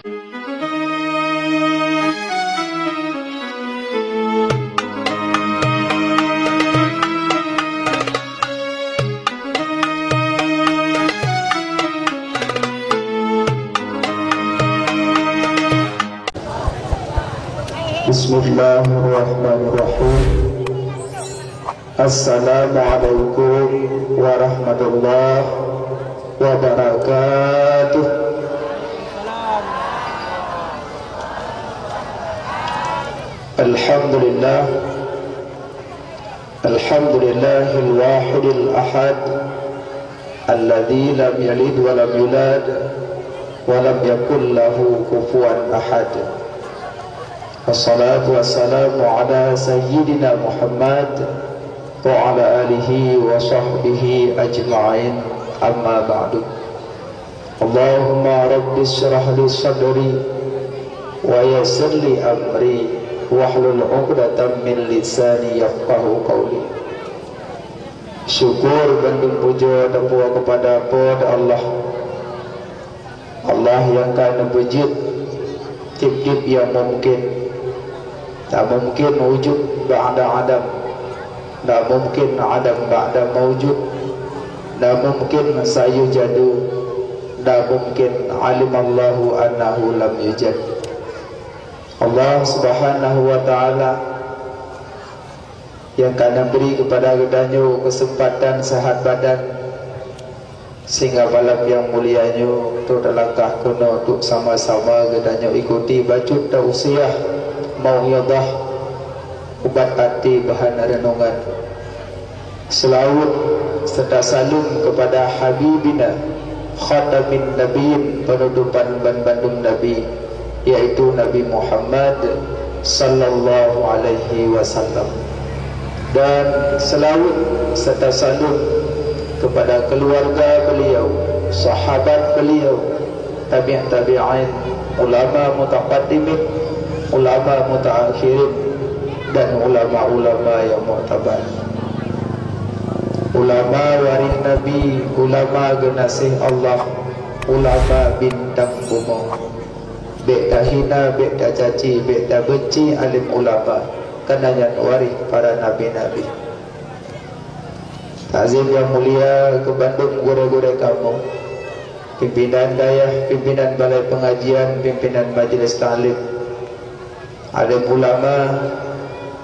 Bismillahirrahmanirrahim. Assalamualaikum warahmatullahi wabarakatuh. Alhamdulillah, alhamdulillahil wahidil ahad, alladzi lam yalid wa lam yulad wa lam yakul lahu kufuwan ahad. Wassalatu wassalamu ala sayyidina Muhammad wa ala alihi wa sahbihi ajma'in, amma ba'du. Allahumma rabbi syrah li sadri wa yassir li amri wahlul 'uqdatam min lisani yafqahu qawli. Syukur dan puja dan puja kepada Allah, Allah yang kana wujud tip-tip yang mungkin. Tak mungkin wujud ba'da adam, tak mungkin adam ba'da mawjud, tak mungkin sayujadu, tak mungkin alimallahu annahu lam yujad. Allah subhanahu wa ta'ala yang kana beri kepada kedanyo kesempatan sehat badan, sehingga malam yang mulianya tu langkah kuno untuk sama-sama kedanyo ikuti bacut tausiah mau'idah ubat hati bahan renungan. Selawat serta salam kepada Habibina Khatamin Nabiin, penutupan bandung Nabi, yaitu Nabi Muhammad sallallahu alaihi wasallam. Dan selawat serta salam kepada keluarga beliau, sahabat beliau, tabi'in tabi'in, ulama mutaqaddimin, ulama mutaakhirin, dan ulama-ulama yang mu'tabar, ulama waris Nabi, ulama genasih Allah, ulama bintang umum. Bek dah hina, bek dah caci, bek dah benci alim ulama, kerana yang waris para nabi-nabi. Ta'zim yang mulia ke Bandung, gure-gure kamu, pimpinan dayah, pimpinan balai pengajian, pimpinan majlis ta'lim, alim ulama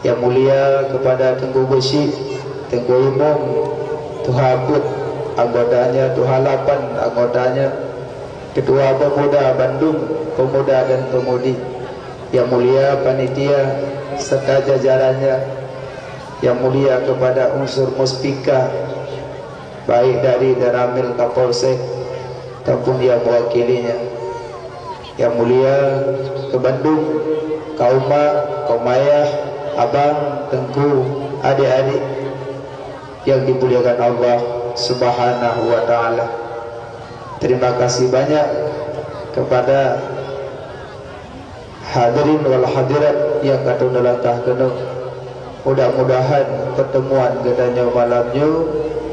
yang mulia kepada Tengku Besi, Tengku Imam, Tuhan Abud anggotanya, Tuhan Lapan anggotanya, Ketua Pemuda Bandung, pemuda dan pemudi, yang mulia panitia serta jajarannya, yang mulia kepada unsur muspika baik dari Daramil Kapolsek ataupun yang mewakilinya, yang mulia ke Bandung, kaum mak, kaum ayah, abang, tengku, adik-adik yang dimuliakan Allah subhanahu wa ta'ala. Terima kasih banyak kepada hadirin wal hadirat yang kata dalam tahkenuk. Mudah-mudahan pertemuan gedanya malamnya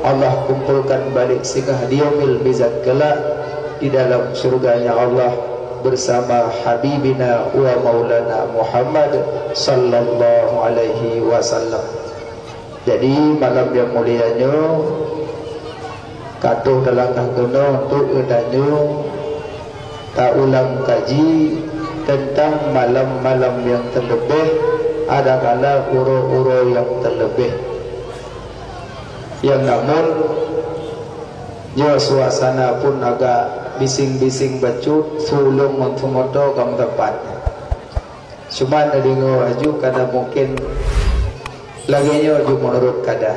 Allah kumpulkan balik singgah diamil bizat kelak di dalam surganya Allah bersama Habibina wa Maulana Muhammad sallallahu alaihi wasallam. Jadi malam yang mulianya katuh dalam kahgono untuk edanyo tak ulang kaji tentang malam-malam yang terlebih, ada kala uro-uro yang terlebih, yang namun ya suasana pun agak bising-bising bacut, sulung montomoto kamu tempatnya. Cuma ada dengar aju kada mungkin laginya aju menurut kada.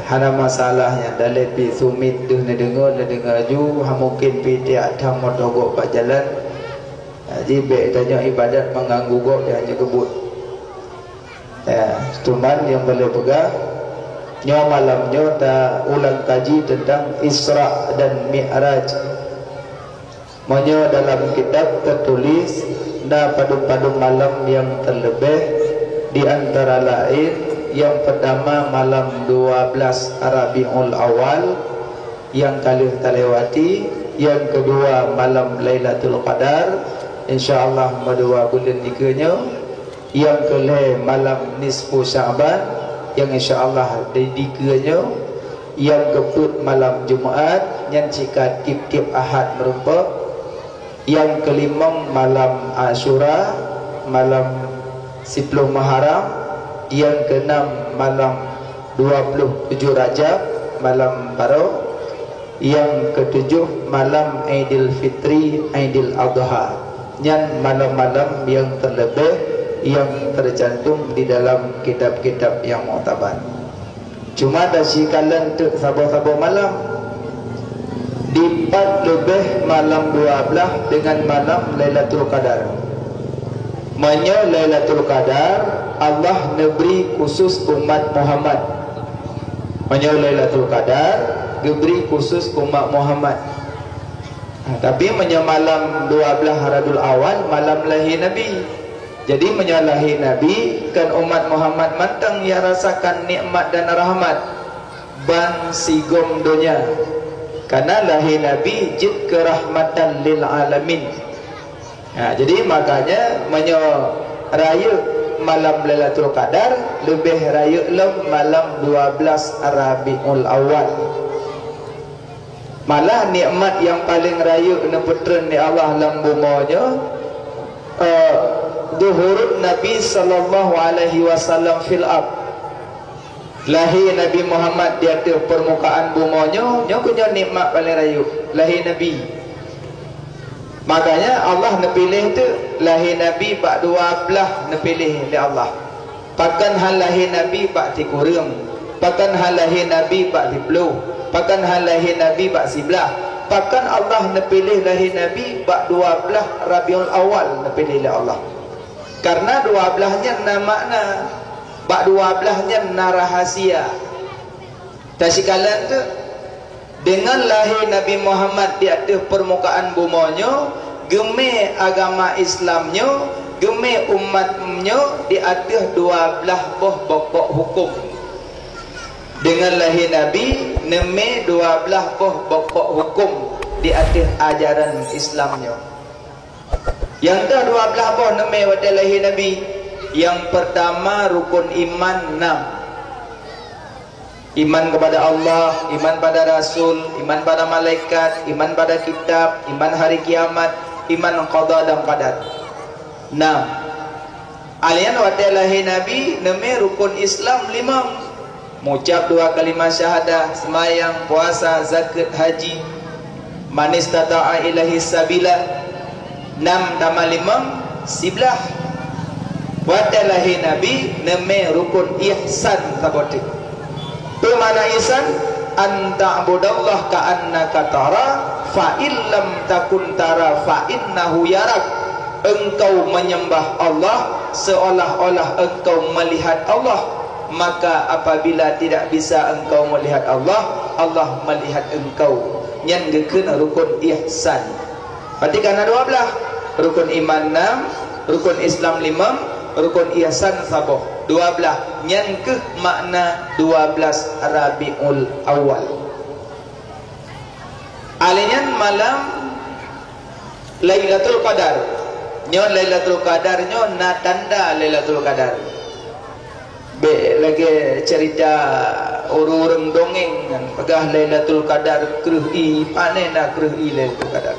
Hana masalahnya dalam pi sumit dah dengar aju, mungkin pi tiak tham motogo pak jalan. Jadi baik tanya ibadat mengganggu gok dia hanya kebut. Cuman yang boleh pegang nyo malamnya ta ulang kaji tentang Isra dan Mi'raj. Monyo dalam kitab tertulis da padu-padu malam yang terlebih, di antara lain yang pertama malam 12 Rabiul Awal yang kali terlewati, Yang kedua malam Lailatul Qadar, insyaallah madua bulan nikahnya. Yang kelima malam nisfu Syaban, yang insyaallah dikiranya. Yang keempat malam Jumaat, yang jika tip-tip Ahad merumpak. Yang kelima malam Ashura, malam 10 Muharram. Yang keenam malam 27 Rajab, malam Baru. Yang ketujuh malam Aidil Fitri, Aidil Adha. Yang malam-malam yang terlebih yang tercantum di dalam kitab-kitab yang muktabar. Cuma dah sikalan tu sabar-sabar malam dipat lebih malam 12 dengan malam Lailatul Qadar. Manya Lailatul Qadar Allah neberi khusus umat Muhammad. Manya Lailatul Qadar diberi khusus umat Muhammad. Tapi manya malam 12 Rabiul Awal malam lahir Nabi. Jadi menyalahi Nabi kan umat Muhammad matang yang rasakan nikmat dan rahmat ban sigom dunia. Karena lahir Nabi jid kerahmatan lil alamin. Jadi makanya menyo raya malam Lailatul Qadar lebih raya malam 12 Rabiul Awal. Malah nikmat yang paling raya kena petren ni Allah dalam bumanya duhurut Nabi sallallahu alaihi wasallam fil ard. Lahir Nabi Muhammad di atas permukaan bumanya, nya punya nikmat paling raya lahir Nabi. Makanya Allah nak pilih tu lahir Nabi bak 12 nak pilih oleh Allah. Pakan hal lahir Nabi bak 3 kurang. Pakan hal lahir Nabi bak 10. Pakan hal lahir Nabi bak 11. Pakan Allah nak pilih lahir Nabi bak 12 Rabiul Awal nak pilih oleh Allah. Karena 12-nya na makna, bak 12-nya na rahasia. Tak sikalan tu dengan lahir Nabi Muhammad di atas permukaan bumanya, geme agama Islamnya, geme umatnya di atas 12 pokok hukum. Dengan lahir Nabi neme 12 pokok hukum di atas ajaran Islamnya. Yang dah 12 boh neme pada lahir Nabi. Yang pertama rukun iman 6. Iman kepada Allah, iman pada Rasul, iman pada malaikat, iman pada kitab, iman hari kiamat, iman qada dan qadar. 6. Alian pada lahir Nabi neme rukun Islam 5. Mengucap 2 kalimah syahadah, semayang, puasa, zakat, haji. Man istata'a ilahi sabila. 6 tambah 5 11. Pada lahir Nabi neme rukun ihsan tabotik. Tu mana ihsan? Anta abudallah ka'annaka tara fa illam takun tara fa innahu yarak. Engkau menyembah Allah seolah-olah engkau melihat Allah. Maka apabila tidak bisa engkau melihat Allah, Allah melihat engkau. Yang gekena rukun ihsan. Berarti karena 12. Rukun iman 6, rukun Islam 5, rukun ihsan 12. Yang ke makna 12 Rabiul Awal. Alinyan malam Lailatul Qadar. Nyo Lailatul Qadar nyo na tanda Lailatul Qadar. Be lagi cerita orang dongeng kan pegah Lailatul Qadar krui panena krui Lailatul Qadar.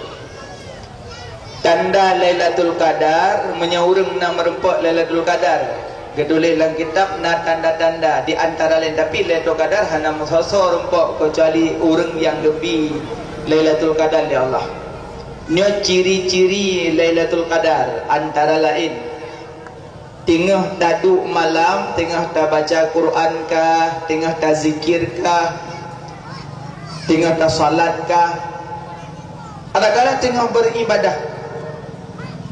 Tanda Lailatul Qadar menyahurung nama rempok Lailatul Qadar. Gedulih dalam kitab na tanda-tanda di antara lain, tapi Lailatul Qadar hanya sosok rempok kecuali orang yang lebih Lailatul Qadar ya Allah. Nyo ciri-ciri Lailatul Qadar antara lain tengah duduk malam, tengah tak baca Quran kah, tengah tak zikir kah, tengah tak salat kah, kadang-kadang tengah beribadah,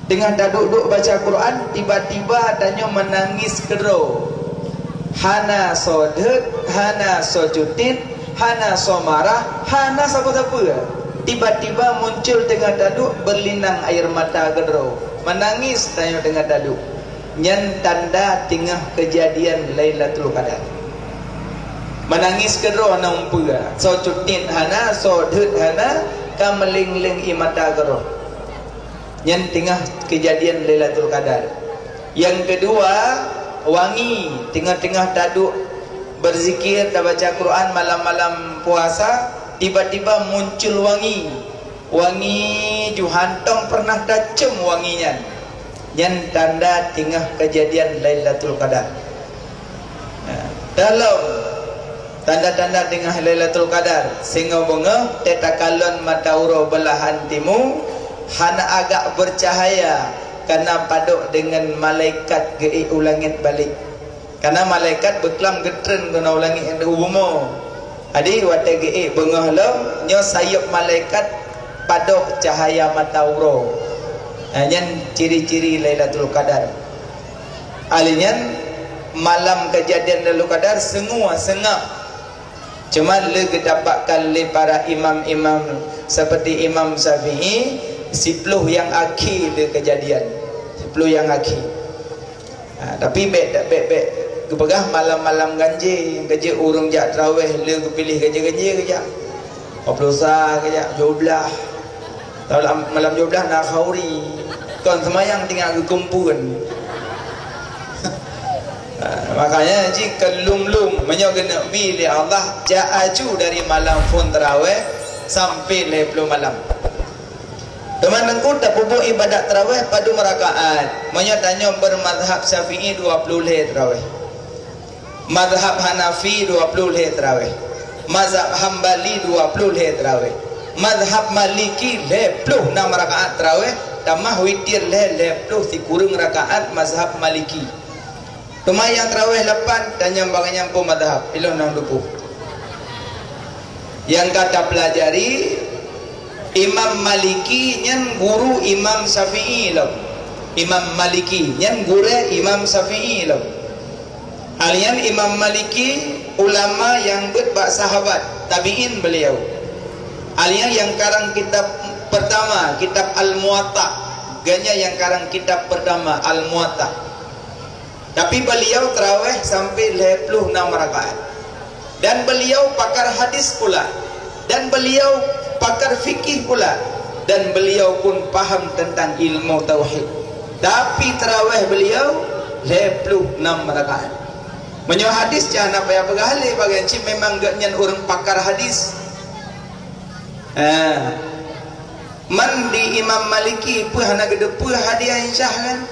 tengah duduk baca Quran, tiba-tiba adanya menangis kero. Hana sodet, hana sojutin, hana somarah, hana siapa-siapa. Tiba-tiba muncul tengah duduk berlinang air mata kero, menangis tanya tengah duduk. Yang tanda tengah kejadian Lailatul Qadar. Menangis kero ana umpura. So cutin hana, so dut hana, ka meling-ling imata garo nyen tengah kejadian Lailatul Qadar. Yang kedua, wangi tengah-tengah taduk berzikir dan baca Quran malam-malam puasa, tiba-tiba muncul wangi juhantong pernah dacem wanginya, yang tanda tengah kejadian Lailatul Qadar. Dalam tanda-tanda tengah Lailatul Qadar, sehingga bunga tetakalon matauro belahan timu hana agak bercahaya karena paduk dengan malaikat gei ulangit balik. Karena malaikat berkelam getren guna ulangit yang ubumo. Adi wate gei bunga halam nyo sayup malaikat paduk cahaya matauro. Yang ciri-ciri Lailatul Qadar. Alinyan malam kejadian Lailatul Qadar semua sengap. Cuma le dapatkan le para imam-imam seperti Imam Syafi'i 10 yang akhir le kejadian. 10 yang akhir. Tapi bek kepegah malam-malam ganjil, kerja urung jak tarawih le kepilih kerja-kerja kejap. 40 sah kejap 12. Malam 12 nak khauri. Kon semayang tinggal kumpul. Makanya jika lum-lum menyogena bila Allah ja'aju dari malam pun tarawih sampai 50 malam. Teman lengkut tak pupuk ibadat tarawih pada merakaat. Menyatanya bermadhab Syafi'i 20 leh tarawih. Madhab Hanafi 20 leh tarawih. Mazhab Hambali 20 leh tarawih. Madhab Maliki 60 rakaat tarawih. Tamah witir leh 60 si kurang rakaat mazhab Maliki. Cuma yang tarawih 8 dan yang bagainya pun madhab ilmu 60. Yang kata pelajari Imam Maliki nyen guru Imam Syafi'i lo. Imam Maliki nyen guru Imam Syafi'i lo. Alian Imam Maliki ulama yang berbak sahabat tabi'in beliau. Alian yang karang kitab pertama kitab Al-Muwatta. Ganya yang karang kitab pertama Al-Muwatta. Tapi beliau tarawih sampai 56 rakaat. Dan beliau pakar hadis pula. Dan beliau pakar fikih pula. Dan beliau pun paham tentang ilmu tauhid. Tapi tarawih beliau 56 rakaat. Menyo hadis jangan apa yang bergali bagian cip memang gak nyan orang pakar hadis. Mandi Imam Maliki pun hana gede pun hadiah insyah kan.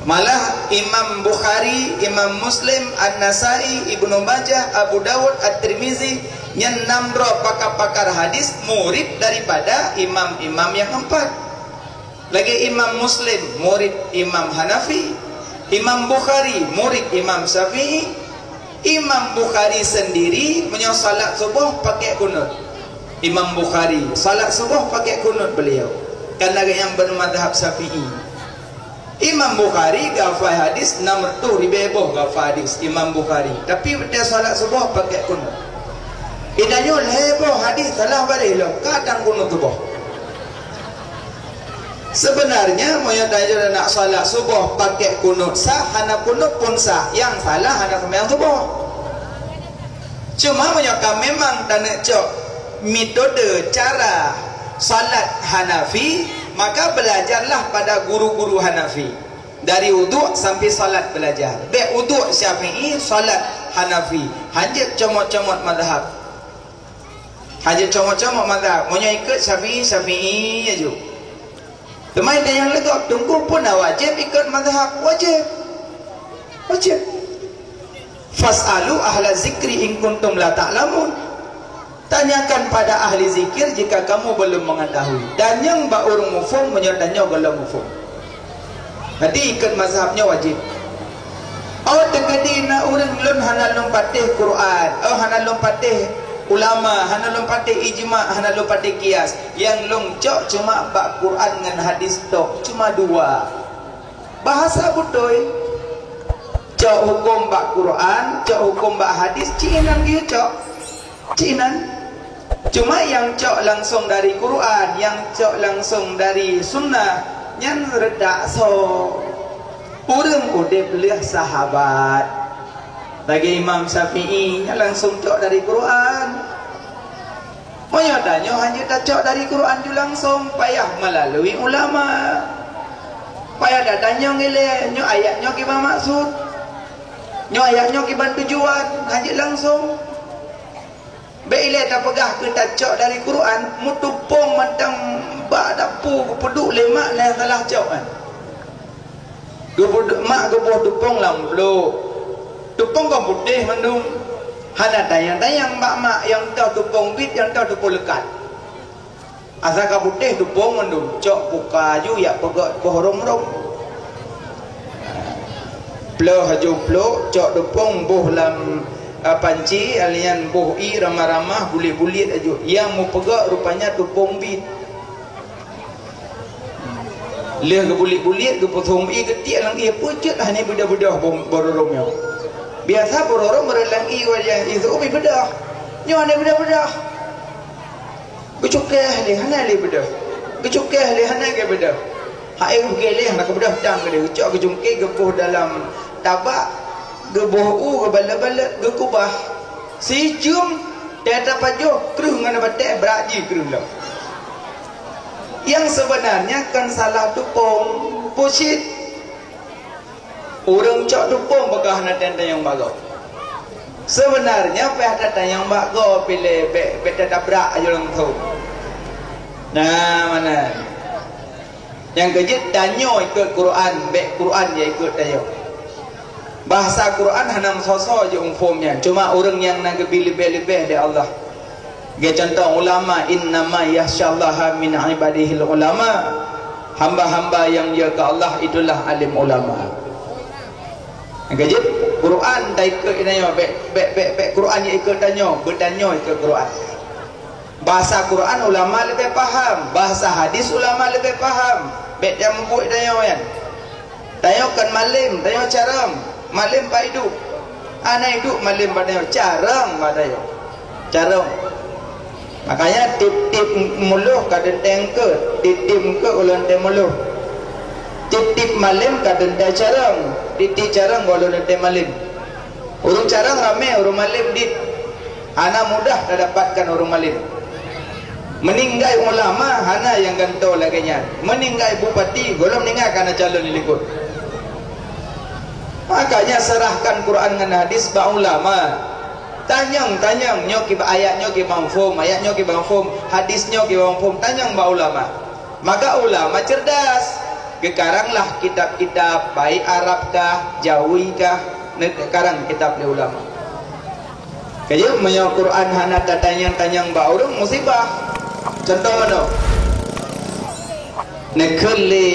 Malah Imam Bukhari, Imam Muslim, An-Nasai, Ibnu Majah, Abu Dawud, At-Tirmizi yang 6 pakar-pakar hadis murid daripada imam-imam yang 4. Lagi Imam Muslim murid Imam Hanafi, Imam Bukhari murid Imam Syafi'i. Imam Bukhari sendiri punya salat subuh pakai kunut. Imam Bukhari salat subuh pakai kunut beliau. Karena yang bermadhab Syafi'i. Imam Bukhari gafai hadis nomor tu ribeboh gafai hadis Imam Bukhari. Tapi dia salat subuh pakai kunut. Idanya leboh hadis salah balik lo. Kadang kunut subuh. Sebenarnya moyo tanya nak salat subuh pakai kunut sah, hana kunut pun sah. Yang salah hana sembahyang subuh. Cuma moyo memang tanda cok metode cara salat Hanafi, maka belajarlah pada guru-guru Hanafi. Dari uduk sampai salat belajar. Baik uduk Syafi'i, salat Hanafi. Hajat comot-comot madhab. Hajat comot-comot madhab. Moyo ikut Syafi'i aja. Temai dan yang legap tunggu pun wajib ikut madhab. Wajib. Fas'alu ahla zikri in kuntum la ta'lamun. Tanyakan pada ahli zikir jika kamu belum mengetahui. Dan yang mbak urung mufum menyertanya belum mufum. Nanti ikut mazhabnya wajib. Oh tegadi na urang lun hana lompatih Quran. Oh hana lompatih ulama, hana lompatih ijma', hana lompatih kias. Yang long cok cuma bak Quran dengan hadis tok, cuma 2. Bahasa butoy. Cok hukum bak Quran, cok hukum bak hadis, ciinan gitu cok. Ciinan. Cuma yang cok langsung dari Quran, yang cok langsung dari sunnah, yang redak so. Urang udip liah sahabat. Bagi Imam Syafi'i yang langsung cok dari Quran. Moyo tanya hanya tacok dari Quran ju langsung, payah melalui ulama. Payah dah tanya ngile, nyo ayatnya gimana maksud? Nyo ayatnya gimana tujuan? Hanya langsung. Bila tak pegah ke tacok dari Quran, mutupong matang bak dapu peduk lemak lah salah cok kan. Mak gebuh tupong lambluk. Tupong kau putih mandum. Hana tayang-tayang mak-mak yang tahu tupong bit, yang tahu tupong lekat. Asal kau putih tupong mandum. Cok buka ju ya pegat pohorong-rong. Plo haju plo, cok tupong buh lam panci alian buh i ramah-ramah bulit-bulit aju. Yang mau pegak rupanya tupong bit. Leh ke bulit-bulit ke potong i ketik lang i pucut hanya bedah-bedah bororongnya. Biasa bororong merelang i wajah itu umi bedah. Nyo hanya bedah-bedah. Kecukeh leh hana leh bedah. Kecukeh leh hana ke bedah. Hai ke leh nak bedah tang ke dia. Kecuk ke jungki ke buh dalam tabak ke buh ke bala-bala ke kubah. Si jum tiada pajuh keruh ngana batek beraji keruh lah. Yang sebenarnya kan salah tupong pusit. Orang cok tupong bekah nak tentang yang bagus. Sebenarnya peh datang yang bagus pilih beda tabrak aja orang tu. Nah mana? Yang kejut tanyo ikut Quran, bek Quran dia ikut tanyo. Bahasa Quran hanam sosok je umumnya. Cuma orang yang nak lebih-lebih dari Allah. Dia contoh ulama, innama yahsyallaha min ibadihil ulama. Hamba-hamba yang jaga Allah itulah alim ulama. Gajib Quran tak ikut tanya, bek Quran yang ikut tanya, bertanya ikut Quran. Bahasa Quran ulama lebih faham, bahasa hadis ulama lebih faham. Bek dia membuat tanya kan. Tanya kan malim, tanya caram, malim pa hidup. Ana hidup malim pa tanya caram pa tanya. Caram. Makanya tip-tip muluh kadang tengke, tip-tip ke ulang temuluh. Tip-tip malim kadang dah carang, tip-tip carang walau nanti malim. Urung carang ramai, urung malim dit. Hana mudah dah dapatkan urung malim. Meninggai ulama, hana yang gantau laginya. Meninggai bupati, golong meninggal karena calon dilikut. Makanya serahkan Quran dan hadis ba ulama. Tanyang nyoki ayat nyoki mafhum, ayat nyoki mafhum, hadis nyoki mafhum, tanyang ba ulama. Maka ulama cerdas. Gekaranglah kitab-kitab baik Arab kah, Jawi kah, sekarang kitab ulama. Kaya menyo Quran hana tanyang ba urang musibah. Contoh mana? Nekeli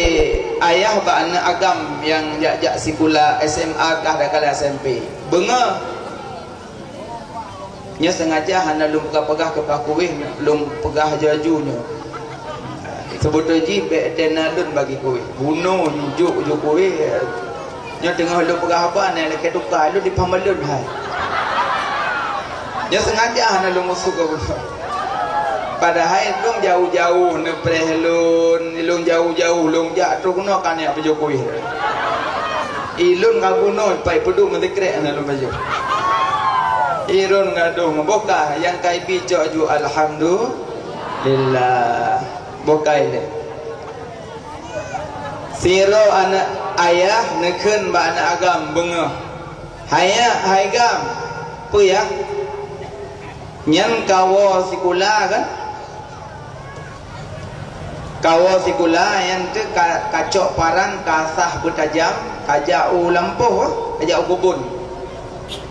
ayah ba anak agam yang jak sekolah SMA kah dah kala SMP. Benga nya sengaja hana lum pegah ke pakuih, lum pegah jajunya. Sebutnya ji bek tenadun bagi kuih. Bunuh jujuk kuih. Nya tengah lu pegah apa ni lek tukar lu dipamalun hai. Nya sengaja hana lu musuh ke bunuh. Padahal lu jauh-jauh ne prehlun, lu jauh-jauh lu jatuh kena kan ya pejo kuih. Ilun ngabuno pai peduk mendekrek ana lu pejo. Irun ngaduh ngabokah yang kai bijak ju alhamdulillah bokai le. Siro anak ayah neken ba anak agam bengah. Haya haigam apa ya? Nyan kawo sikula kan? Kawo sikula yang tu kacok parang kasah bertajam, kajau lampuh, kajau kubun.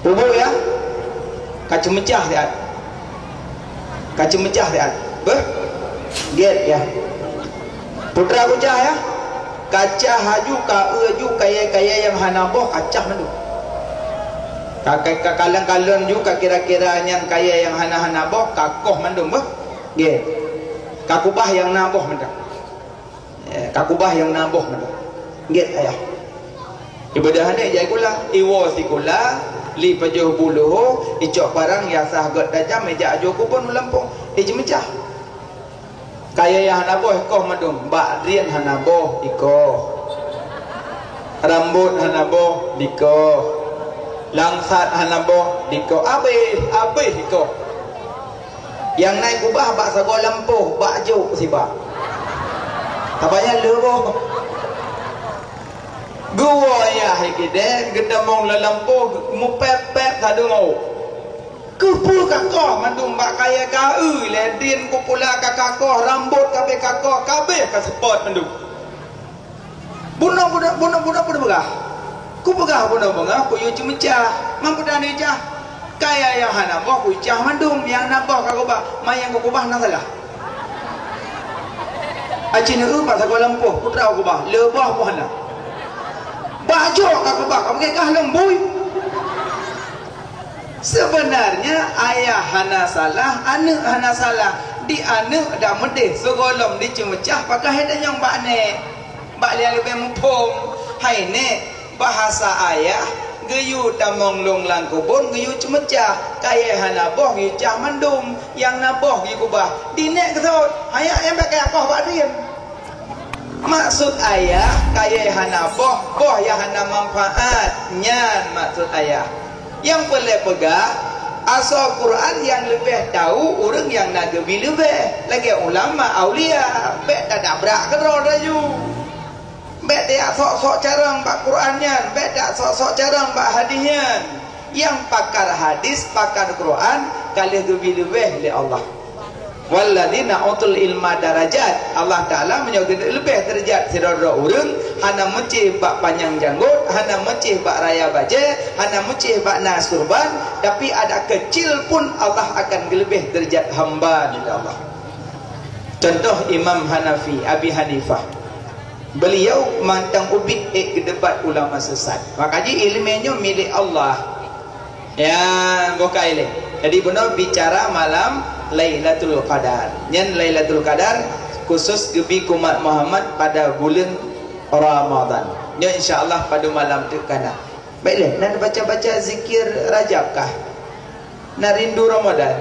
Kubun ya? Kaca mecah dia. Kaca mecah dia. Ber? Get ya. Putra bocah ya. Kaca haju kaeju kaya-kaya yang hanaboh kacah mandu. Kalang-kalang juga kira-kira yang kaya yang hana-hanaboh kakoh mandu beh. Get. Kakubah yang naboh mandu. Kakubah yang naboh mandu. Get ayah. Ibadah ni jai kula, iwo sikula li pajuh buluh icok parang ya sah got tajam meja ajo kupon melampung mecah kaya yang hanaboh koh madum bak rian hanaboh iko rambut hanaboh diko langsat hanaboh diko abe iko Yang naik kubah bak sago lampuh, bak juk sibak. Tak payah leboh. Gua ya hikide gedamong la lampuh mu pep-pep tadu mau. Kupu kakoh mandum bak kaya kau le din kupula kakoh rambut kabeh kakoh kabeh ka spot mandum. Bunuh begah. Ku begah bunuh begah ku yu cemecah. Mampu dah ni cah. Kaya yang hana boh ku cah mandum yang nabah ka kubah, mayang ku kubah na salah. Acin u pas aku lampuh putra kubah, lebah ku hana. Baju ka kubah, ka kah lembui. Sebenarnya ayah hana salah, anak hana salah. Di anak dah medih segolom di cemecah pakai dah yang bak ne. Bak dia lebih mumpung. Hai ne bahasa ayah geyu tamong long lang kubun geyu cemecah kaya hana boh geyu cah mandum yang naboh geyu kubah dinek kesot ayah yang pakai akoh bak dia. Maksud ayah kaya hana boh ya hana manfaat nyan maksud ayah. Yang boleh pegang asal Quran yang lebih tahu orang yang nak lebih lagi ulama aulia bet tak dabrak kerana raju bet dia sok-sok carang bak Qurannya bet tak sok-sok carang bak hadisnya. Yang pakar hadis pakar Quran kali lebih oleh Allah. Walladzina utul ilma darajat. Allah Taala menyebut lebih derajat sirara urang hana mecih bak panjang janggut, hana mecih bak raya baje, hana mecih bak nas kurban, tapi ada kecil pun Allah akan lebih derajat hamba di Allah. Contoh Imam Hanafi, Abi Hanifah. Beliau mantang ubit ke debat ulama sesat. Makanya ilmunya milik Allah. Ya, buka ilmu. Jadi benar bicara malam Lailatul Qadar. Yang Lailatul Qadar khusus gebi umat Muhammad pada bulan Ramadan. Ya insya-Allah pada malam tu kana. Baiklah, nak baca-baca zikir Rajab kah? Nak rindu Ramadan.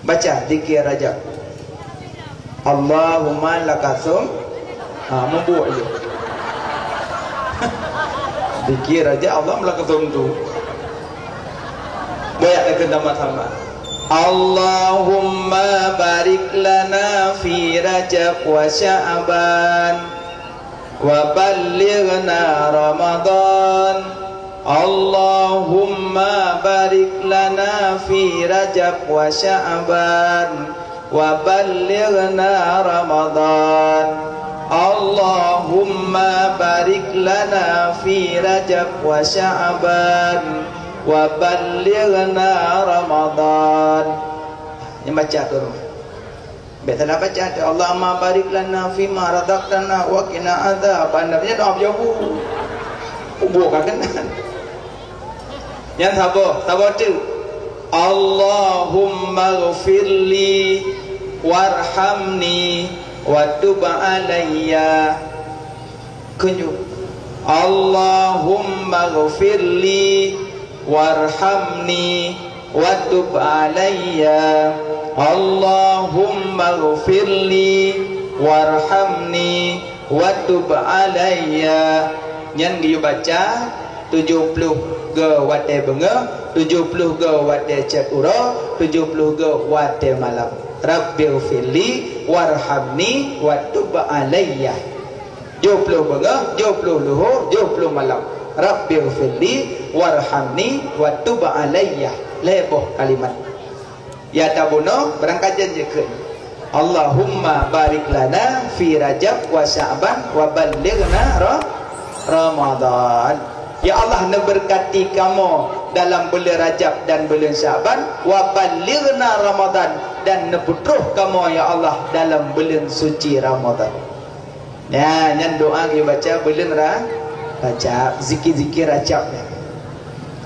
Baca zikir Rajab. Allahumma lakasum membuat je. Zikir aja Allah lakasum tu. Banyak kena sama. Allahumma barik lana fi Rajab wa Sya'ban wa ballighna Ramadan. Allahumma barik lana fi Rajab wa Sya'ban wa ballighna Ramadan. Allahumma barik lana fi Rajab wa Sya'ban wa ballighna Ramadan. Ini baca tu. Betul baca tu. Allahumma barik lana fi ma razaqtana wa qina adzaban. Namanya doa jauh. Bukan kan? Yang sabar tu. Allahumma ghfirli warhamni wa tub alayya. Kunjuk. Allahumma ghfirli warhamni wa tub alayya. Allahumma ghfirli warhamni wa tub alayya. Yang dia baca 70 ge wate benga, 70 ge wate cek ura, 70 ge wate malam. Rabbighfirli warhamni wa tub alayya. 70 benga, 70 luhur, 70 malam. Rabbighfirli warhamni wa tub alayya. Leboh kalimat. Ya tabuno berangkat janjikan. Allahumma barik lana fi Rajab wa Sya'ban wa ballighna Ramadan. Ya Allah berkati kamu dalam bulan Rajab dan bulan Sya'ban wa ballighna Ramadan dan neputruh kamu ya Allah dalam bulan suci Ramadan. Ya, yang doa kita baca bulan Rajab, zikir-zikir Rajab.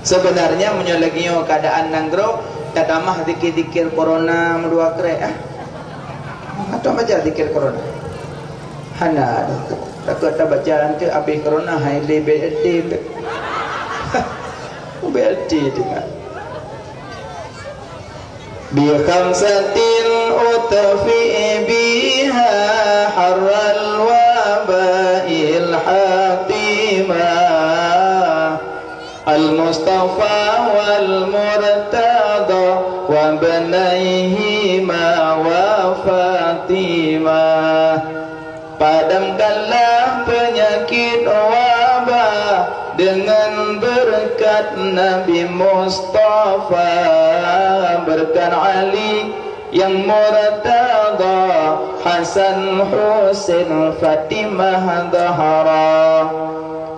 Sebenarnya menyolaginya keadaan nanggro tadamah zikir-zikir corona mendua kere atau baca zikir corona. Hana takut tak baca nanti habis corona hai BLT BLT dengar bi khamsatin utfi biha harral wabail hatima al mustafa wal murtada wa وابنيهما وفاطمة. Padamkanlah penyakit wabah dengan berkat Nabi Mustafa, berkat Ali yang murtada, Hasan Husain Fatimah Zahra.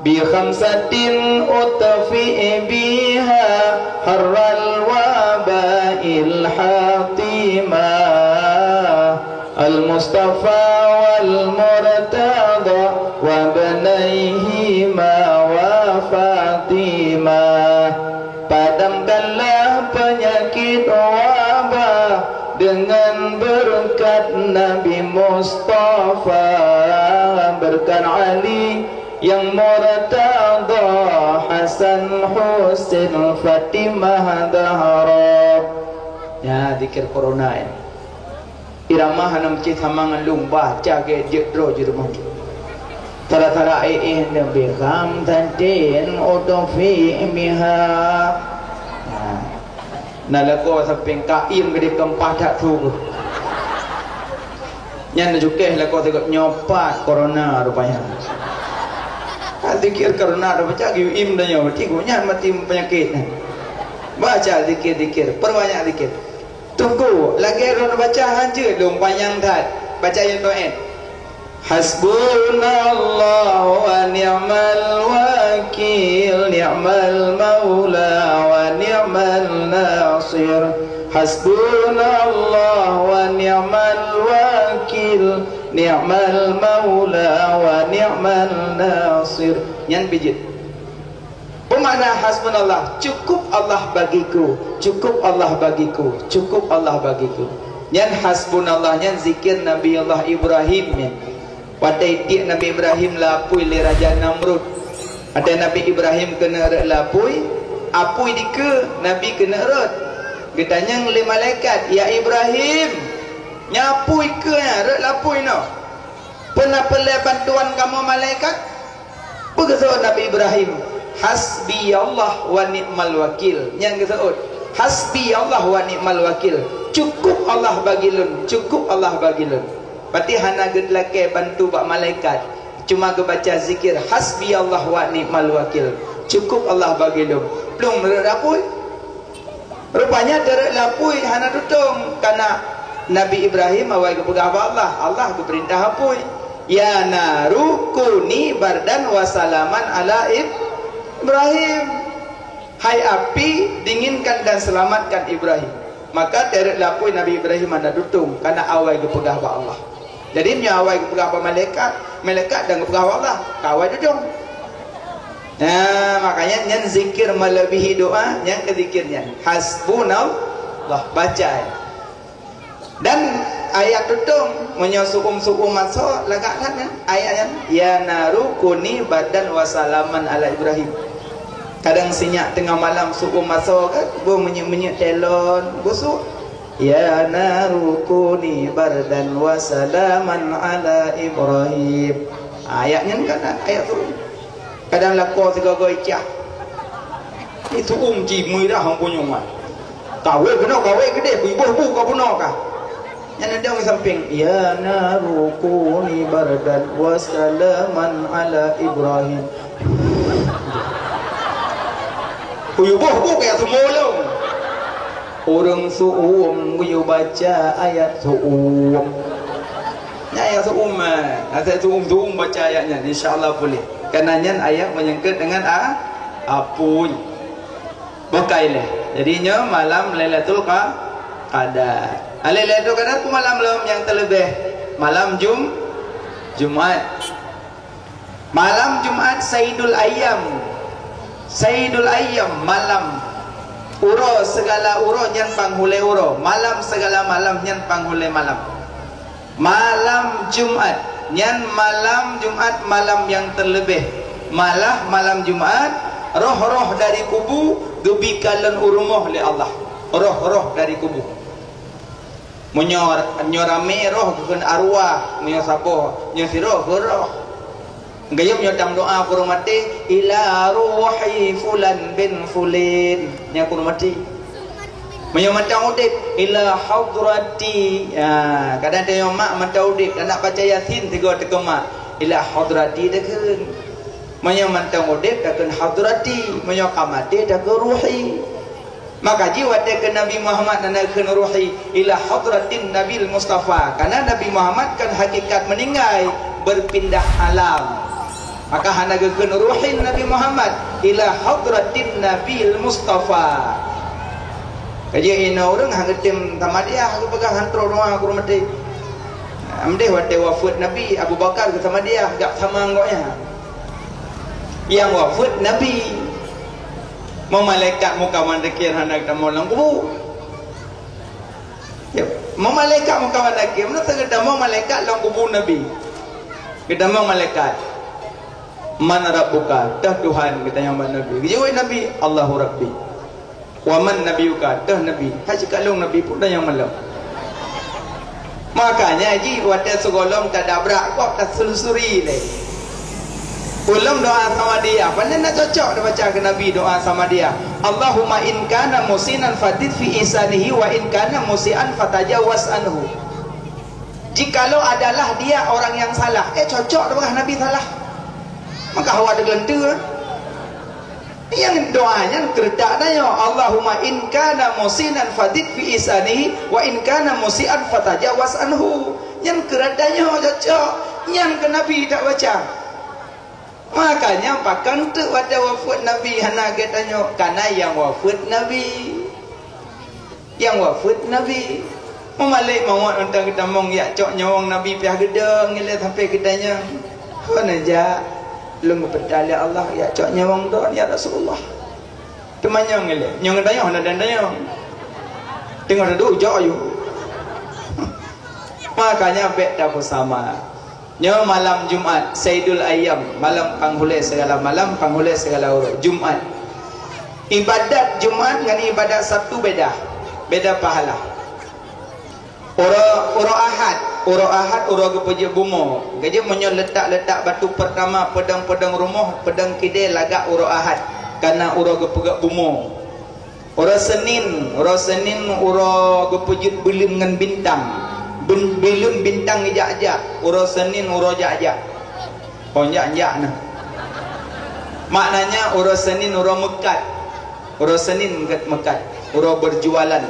Bi khamsatin utfi biha harral wabail hatimah, al-Mustafa wal murtada wa banayhima wa Fatimah. Padamkanlah penyakit wabah dengan berkat Nabi Mustafa, berkat Ali yang murtada, Hasan Husain Fatimah Zahra. Ya, zikir corona ya. Irama hanam cit hamangan lung baca ke jetro di rumah tu. Tara-tara ne bekam tanten otofi miha. Nalako samping kaim gede kempah tak tu. Nyan jukeh lako tengok nyopat corona rupanya. Zikir corona dah baca giu im dah nyawa tigu nyan mati penyakit. Baca zikir-zikir, perbanyak zikir. Tunggu lagi orang baca hanja dong panjang tat. Baca yang doa. Hasbunallahu wa ni'mal wakil, ni'mal maula wa ni'mal nasir. Hasbunallahu wa ni'mal wakil, ni'mal maula wa ni'mal nasir. Yang pijit. Bermakna hasbunallah, cukup Allah bagiku, cukup Allah bagiku, cukup Allah bagiku. Yang hasbunallah, yang zikir Nabi Allah Ibrahim ni. Wadai dia Nabi Ibrahim lapui le Raja Namrud. Ada Nabi Ibrahim kena lapui, apui dike Nabi kena rot. Ditanya oleh malaikat, ya Ibrahim, nyapui ke ya, rot lapui no. Pernah perlu bantuan kamu malaikat? Begitu Nabi Ibrahim. Hasbi Allah wa ni'mal wakil. Yang disebut hasbi Allah wa ni'mal wakil. Cukup Allah bagilun, cukup Allah bagilun. Berarti hana gedlake bantu bak malaikat. Cuma ke baca zikir hasbi Allah wa ni'mal wakil. Cukup Allah bagilun. Belum lapui. Rupanya derek lapui hana tutung karena Nabi Ibrahim awal ke pegawai Allah. Allah ke perintah hapui. Ya naru kuni bardan wa salaman ala Ibrahim. Hai api, dinginkan dan selamatkan Ibrahim. Maka derek lapui Nabi Ibrahim ada tutung karena awal ke pegawai Allah. Jadi nya awal ke pegawai malaikat, malaikat dan ke pegawai Allah, kawai tutung. Nah, makanya yang zikir melebihi doa, yang kezikirnya hasbunallah, baca. Dan ayat tutung menyusukum masuk lagaklah ayatnya ya naru kuni badan wasalaman ala Ibrahim. Kadang sinyak tengah malam sukum masuk kan, bu menyuk telon busuk. Ya naru kuni badan wasalaman ala Ibrahim. Ayatnya kan ayat tu. Kadang lakor segagoi cah. Itu cimui dah hang punya mat. Kawe kena kawe gede, ibuh bu kau puno kah? Yang ada di samping ya naru kuni bardan wa salaman ala Ibrahim. Ibuh bu kayak semulung. Orang suum you baca ayat suum. Ayat suum ayat suum baca ayatnya insyaallah boleh. Karenanya ayat menyangkut dengan apun. Bekailah. Jadinya malam Lailatul Qadar. Lailatul Qadar itu malam yang terlebih. Malam Jumat. Malam Jumat Sayyidul Ayyam. Sayyidul Ayyam malam uro segala uro nyan panghule uro. Malam segala malam nyan panghule malam. Malam Jumat nyan malam Jumat malam yang terlebih. Malam Jumat roh-roh dari kubu gebikalan urumuh li Allah. Roh-roh dari kubu menyorame roh bukan arwah menyosapo nyosiro roh gayam nyodam doa kurumati ila ruhi fulan bin fulin nya kurumati Menyo matang udip ila hadrati. Kadang tengok mak matang udip dan nak baca Yasin tiga mak ila hadrati dekeun. Menyo matang udip dekeun hadrati, menyo kamati dekeun ruhi. Maka jiwa dekeun Nabi Muhammad dan dekeun ruhi ila hadratin Nabil Mustafa. Karena Nabi Muhammad kan hakikat meninggal berpindah alam. Maka hana dekeun ruhi Nabi Muhammad ila hadratin Nabil Mustafa. Kaji ina orang hangetim tamadiah aku pegang hantro doa aku rumati. Amdeh wate wafat Nabi Abu Bakar ke tamadiah gak sama ngoknya. Yang wafat Nabi mau malaikat muka mandekir hendak mau langkubu. Ya, mau malaikat muka mandekir mana segera mau malaikat langkubu Nabi. Kita mau malaikat. Mana Rabbuka? Dah Tuhan kita yang Nabi. Jawab Nabi, Allahu Rabbi. Waman nabiyuka dah Nabi haji kalung Nabi pun dah yang malam. Makanya haji wadah segolong tak dabrak kok tak selusuri leh. Ulam doa sama dia pandai nak cocok dah baca ke Nabi doa sama dia. Allahumma in kana musinan fadid fi isanihi wa in kana musian fatajawaz anhu. Jikalau adalah dia orang yang salah, cocok dah Nabi salah. Maka hawa ada gelentur. Yang doanya kerdak nanya Allahumma in kana musinan fadid fi isanihi wa in kana musian fatajawaz anhu. Yang keradanya cocok, yang ke Nabi tak baca. Makanya pakan tu pada wafat Nabi hana katanya karena yang wafat Nabi. Yang wafat Nabi. Memalik mawat untuk kita mong ya cok nyawang Nabi pihak gedeng ngile sampai kitanya. Hana ja lung pedale Allah ya cok nyawang doa ya Rasulullah. Temanya ngile nyong tanya hana dan tanya. Tengok ada ujak ayu. Makanya beda bersama. Nyo malam Jumat Sayyidul Ayyam, malam panghulai segala malam, panghulai segala urut Jumat. Ibadat Jumat dengan ibadat Sabtu beda. Beda pahala. Uro Ahad uro kepuji bumo. Gaji menyo letak batu pertama pedang rumah, pedang kidai lagak uro Ahad. Karena uro kepegak bumo. Uro Senin uro kepuji belum dengan bintang. Belum bintang ijak-ijak uro Senin uro jak-jak onjak-jak nah maknanya uro Senin uro mekat uro Senin mekat uro berjualan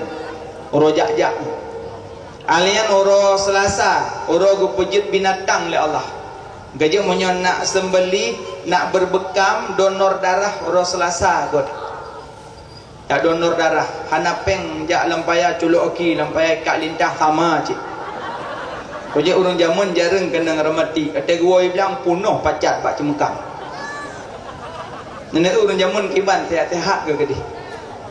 uro jak-jak alian uro Selasa uro gupujud binatang le Allah gajah munyo nak sembeli nak berbekam donor darah uro Selasa god tak donor darah hanapeng jak lampaya culuk oki lampaya kak lintah sama cik. Kujik urang zaman jarang kena ngeramati. Kata gua bilang punuh pacat pak cemekang. Nenek urang zaman kiban sehat-sehat ke gede.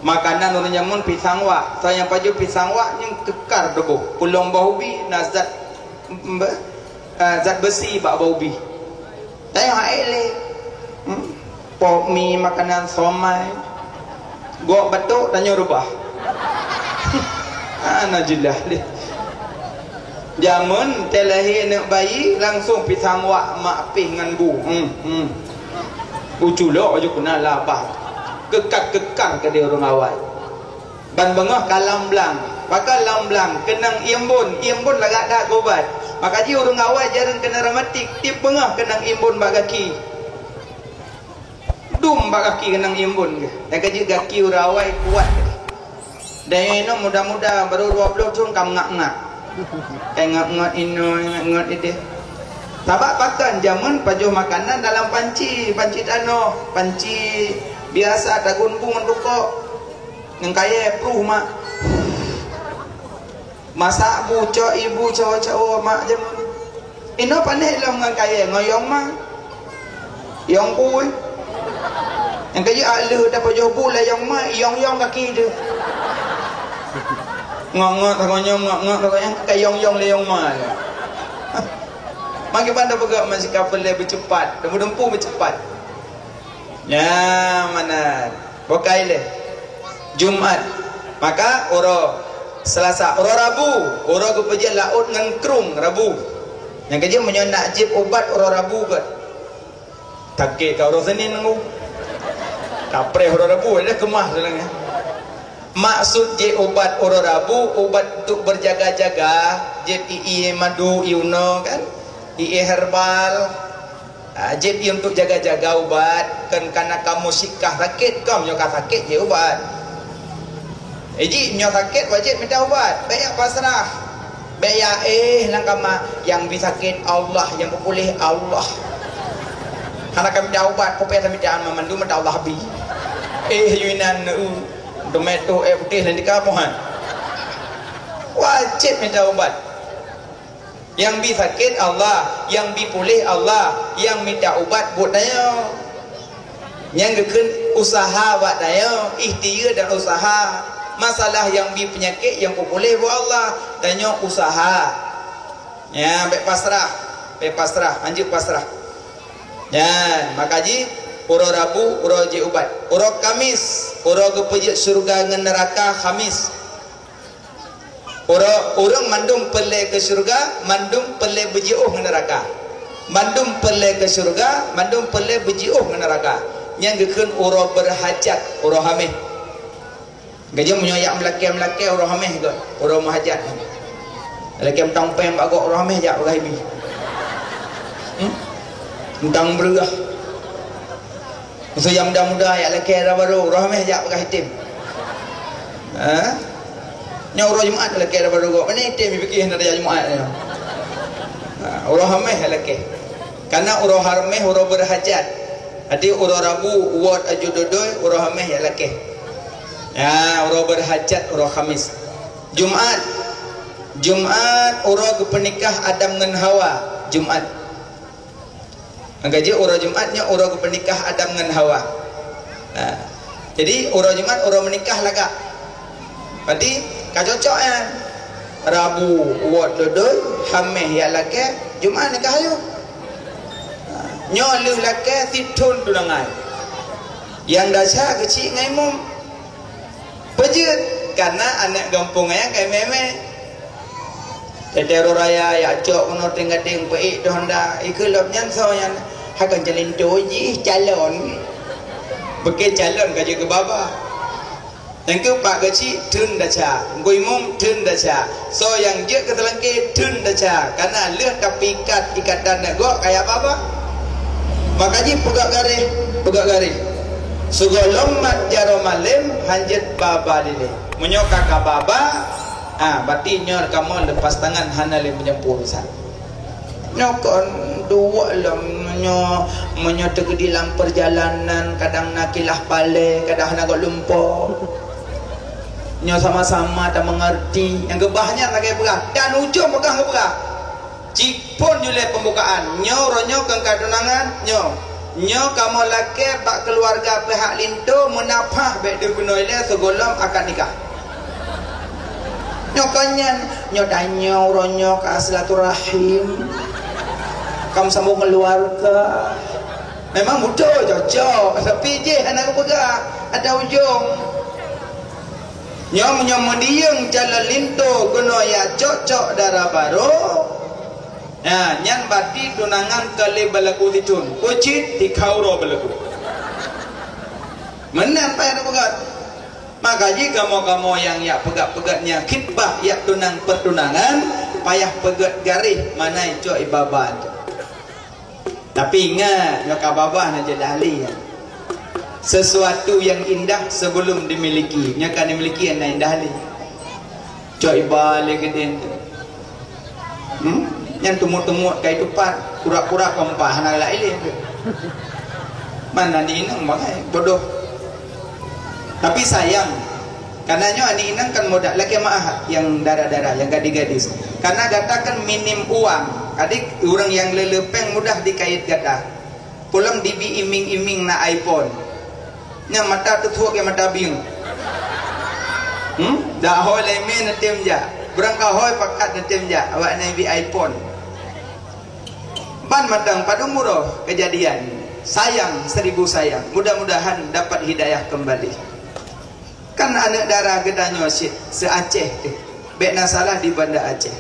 Makanan urang zaman pisang wak. Saya paju pisang wak yang kekar debu. Pulong baubi nazat zat besi bak baubi. Tanya haile. Pok mi makanan somai. Gua batuk tanya rubah. Najilah leh. Jamun terlahir anak bayi langsung pisang wak mak pih dengan bu. Bu culok aja kena labah. Kekar ke dia orang awal. Ban bengah kalam belang. Maka lam belang kenang iambun lagak dak gobat. Maka dia orang awal jarang kena ramatik. Tip bengah kenang iambun bak kaki. Dum bak kaki kenang iambun ke. Dan kaji kaki orang awal kuat ke. Dan ini mudah-mudah baru 20 tahun kam ngak-ngak. Ngak-ngak ini tabak pakan zaman pajuh makanan dalam panci tanah panci biasa dagun bungun rukok yang kaya pruh mak masak bucok ibu cowok-cowok mak zaman ino pandai lah dengan kaya ngoyong mak yong kuih yang kaya alu dapat pajuh pula yang mak yong kaki dia ngok kayak yong leong mal. Maki pandai pegak masih kapal lebih cepat, dempu bercepat. Ya mana? Bokai le. Jumat. Maka oro Selasa, oro Rabu, oro kepeja laut ngan krung Rabu. Yang kerja menyonak jip obat oro Rabu kot. Takik kau oro Senin ngu. Kapreh oro Rabu ada kemah selangnya. Maksud je ubat oro rabu, ubat untuk berjaga-jaga, je ii madu iuno kan, ii herbal, je untuk jaga-jaga ubat, kan karena kamu sikah sakit, kamu nyokah sakit je ubat. Ji nyok sakit wajib minta ubat, baik pasrah, baik langkama yang bisa sakit Allah, yang pulih Allah. Karena kami minta ubat, popet kami minta memandu minta Allah bi. Yunan tomato putih nanti kamu wajib minta obat. Yang bi sakit Allah, yang bi pulih Allah, yang minta obat buat daya. Yang gekun usaha buat daya, ikhtiar dan usaha. Masalah yang bi penyakit, yang pulih buat Allah, danya usaha. Ya, baik pasrah, anjir pasrah. Ya, makaji uro rabu, uro je ubat, uro Kamis, uro kepejit surga dengan neraka Khamis. Orang mandum perle ke surga, mandum perle berjiuh ke neraka. Mandum perle ke surga, mandum perle berjiuh ke neraka. Yang gekun uro berhajat, uro hamih. Gajah menyoyak melaki uro hamih ke, uro mahajat. Laki mentang-peng agak uro hamih jak uro hibi. Mentang bergah. So yang muda-muda yang lelaki dah baru rahmah jak pakai hitim. Nya urang Jumaat lelaki dah baru mana hitim fikir hendak dia Jumaat ni. Rahmah lelaki. Karena urang harmah urang berhajat. Hati urang Rabu uat ajudodoi urang hamah ya lelaki. Ya, urang berhajat urang Khamis. Jumaat urang kepenikah Adam dengan Hawa. Jumaat. Gaji orang Jumatnya orang bernikah Adam dengan Hawa. Jadi orang Jumat orang menikah lagak. Berarti kacocok ya. Rabu uat dodoi, hameh ya laki, Jumat nikah ayo. Nyoluh laki situn tunangan. Yang dasar kecil ngai mum. Pejut karena anak kampung yang kayak meme. Tetero raya ya cok menurut tinggating peik tu hendak ikulop nyan so yang hakan jalin doji calon beke calon gaji ke baba yang ke pak gaji tun daca guimum tun daca so yang je ke telengke tun daca karena leh kapikat ikatan nego kayak baba makaji pegak garih sugolom mat jaro malim hanjet baba dile menyokak ka baba. Berarti nyor kamu lepas tangan hanale menyempur sah. Nyokon dua lam menyo tegedi dalam perjalanan kadang nakilah pale kadang nak lumpur. Nyo sama-sama tak mengerti yang gebahnya tak kaya berah dan ujung pegang berah. Cipun jule pembukaan nyo ronyo keng kadunangan nyo kamu laki bak keluarga pihak lintu menapah baik de gunoile segolom akan nikah. Nyokanyan nyodanya uronyo ke silaturahim kamu sambung keluarga memang mudah cocok tapi je anak pegang ada ujung nyom mendiang jalan lintu guna ya cocok darah baru nyan bati tunangan kali balaku ditun kucit di kauro balaku menang payah pegang. Maka jika kamu yang ya pegat-pegatnya khitbah ya tunang pertunangan payah pegat garih mana itu ibabah. Tapi ingat nyokap babah nak jadi ahli ya. Sesuatu yang indah sebelum dimiliki nyokap dimiliki yang indah ahli. Cok ibale geden tu. Yang tumut-tumut kai tupat pura-pura pempah nak lain tu. Mana ni nang bagai bodoh. Tapi sayang karena ani inang kan mudah laki maah yang darah-darah yang gadis-gadis karena katakan minim uang adik orang yang lelepeng mudah dikait gata pulang dibi iming-iming na iPhone nya mata tutup ke mata biung dah hoi lemen netem ja berang kahoi pakat netem ja awak nabi iPhone ban matang padu murah kejadian sayang 1000 sayang mudah-mudahan dapat hidayah kembali. Kan anak darah gedanyo se-Aceh bek nasalah di Banda Aceh.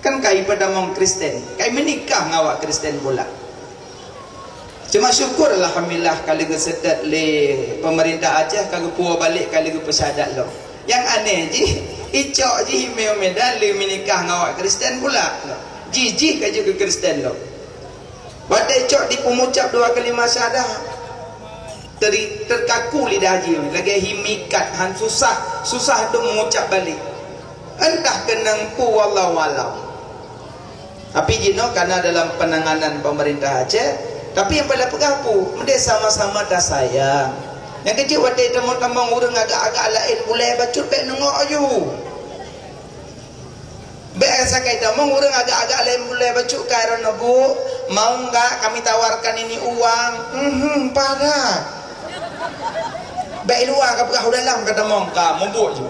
Kan kai pada mong Kristen, kai menikah ngawak Kristen pula. Cuma syukur alhamdulillah kalau ke sedat le pemerintah Aceh kalau puas balik kalau ke pesadat lo. Yang aneh ji, icok ji himeu medan le menikah ngawak Kristen pula. Jijik aja ke Kristen lo. Wadai icok di pemucap 2 kalimah syahadah. Terkaku lidah ji lagi himikat han susah tu mengucap balik. Entah kenangku wallahu alam. Tapi jino karena dalam penanganan pemerintah Aceh. Tapi yang pada pegapu, mereka sama-sama dah sayang. Yang kecil wadai teman-teman orang agak-agak lain boleh bacut baik nengok ayu. Baik sakai teman orang agak-agak lain boleh bacut karena bu, mau enggak kami tawarkan ini uang? Parah. Baik luar ke pegah dalam kata mongka membuk je.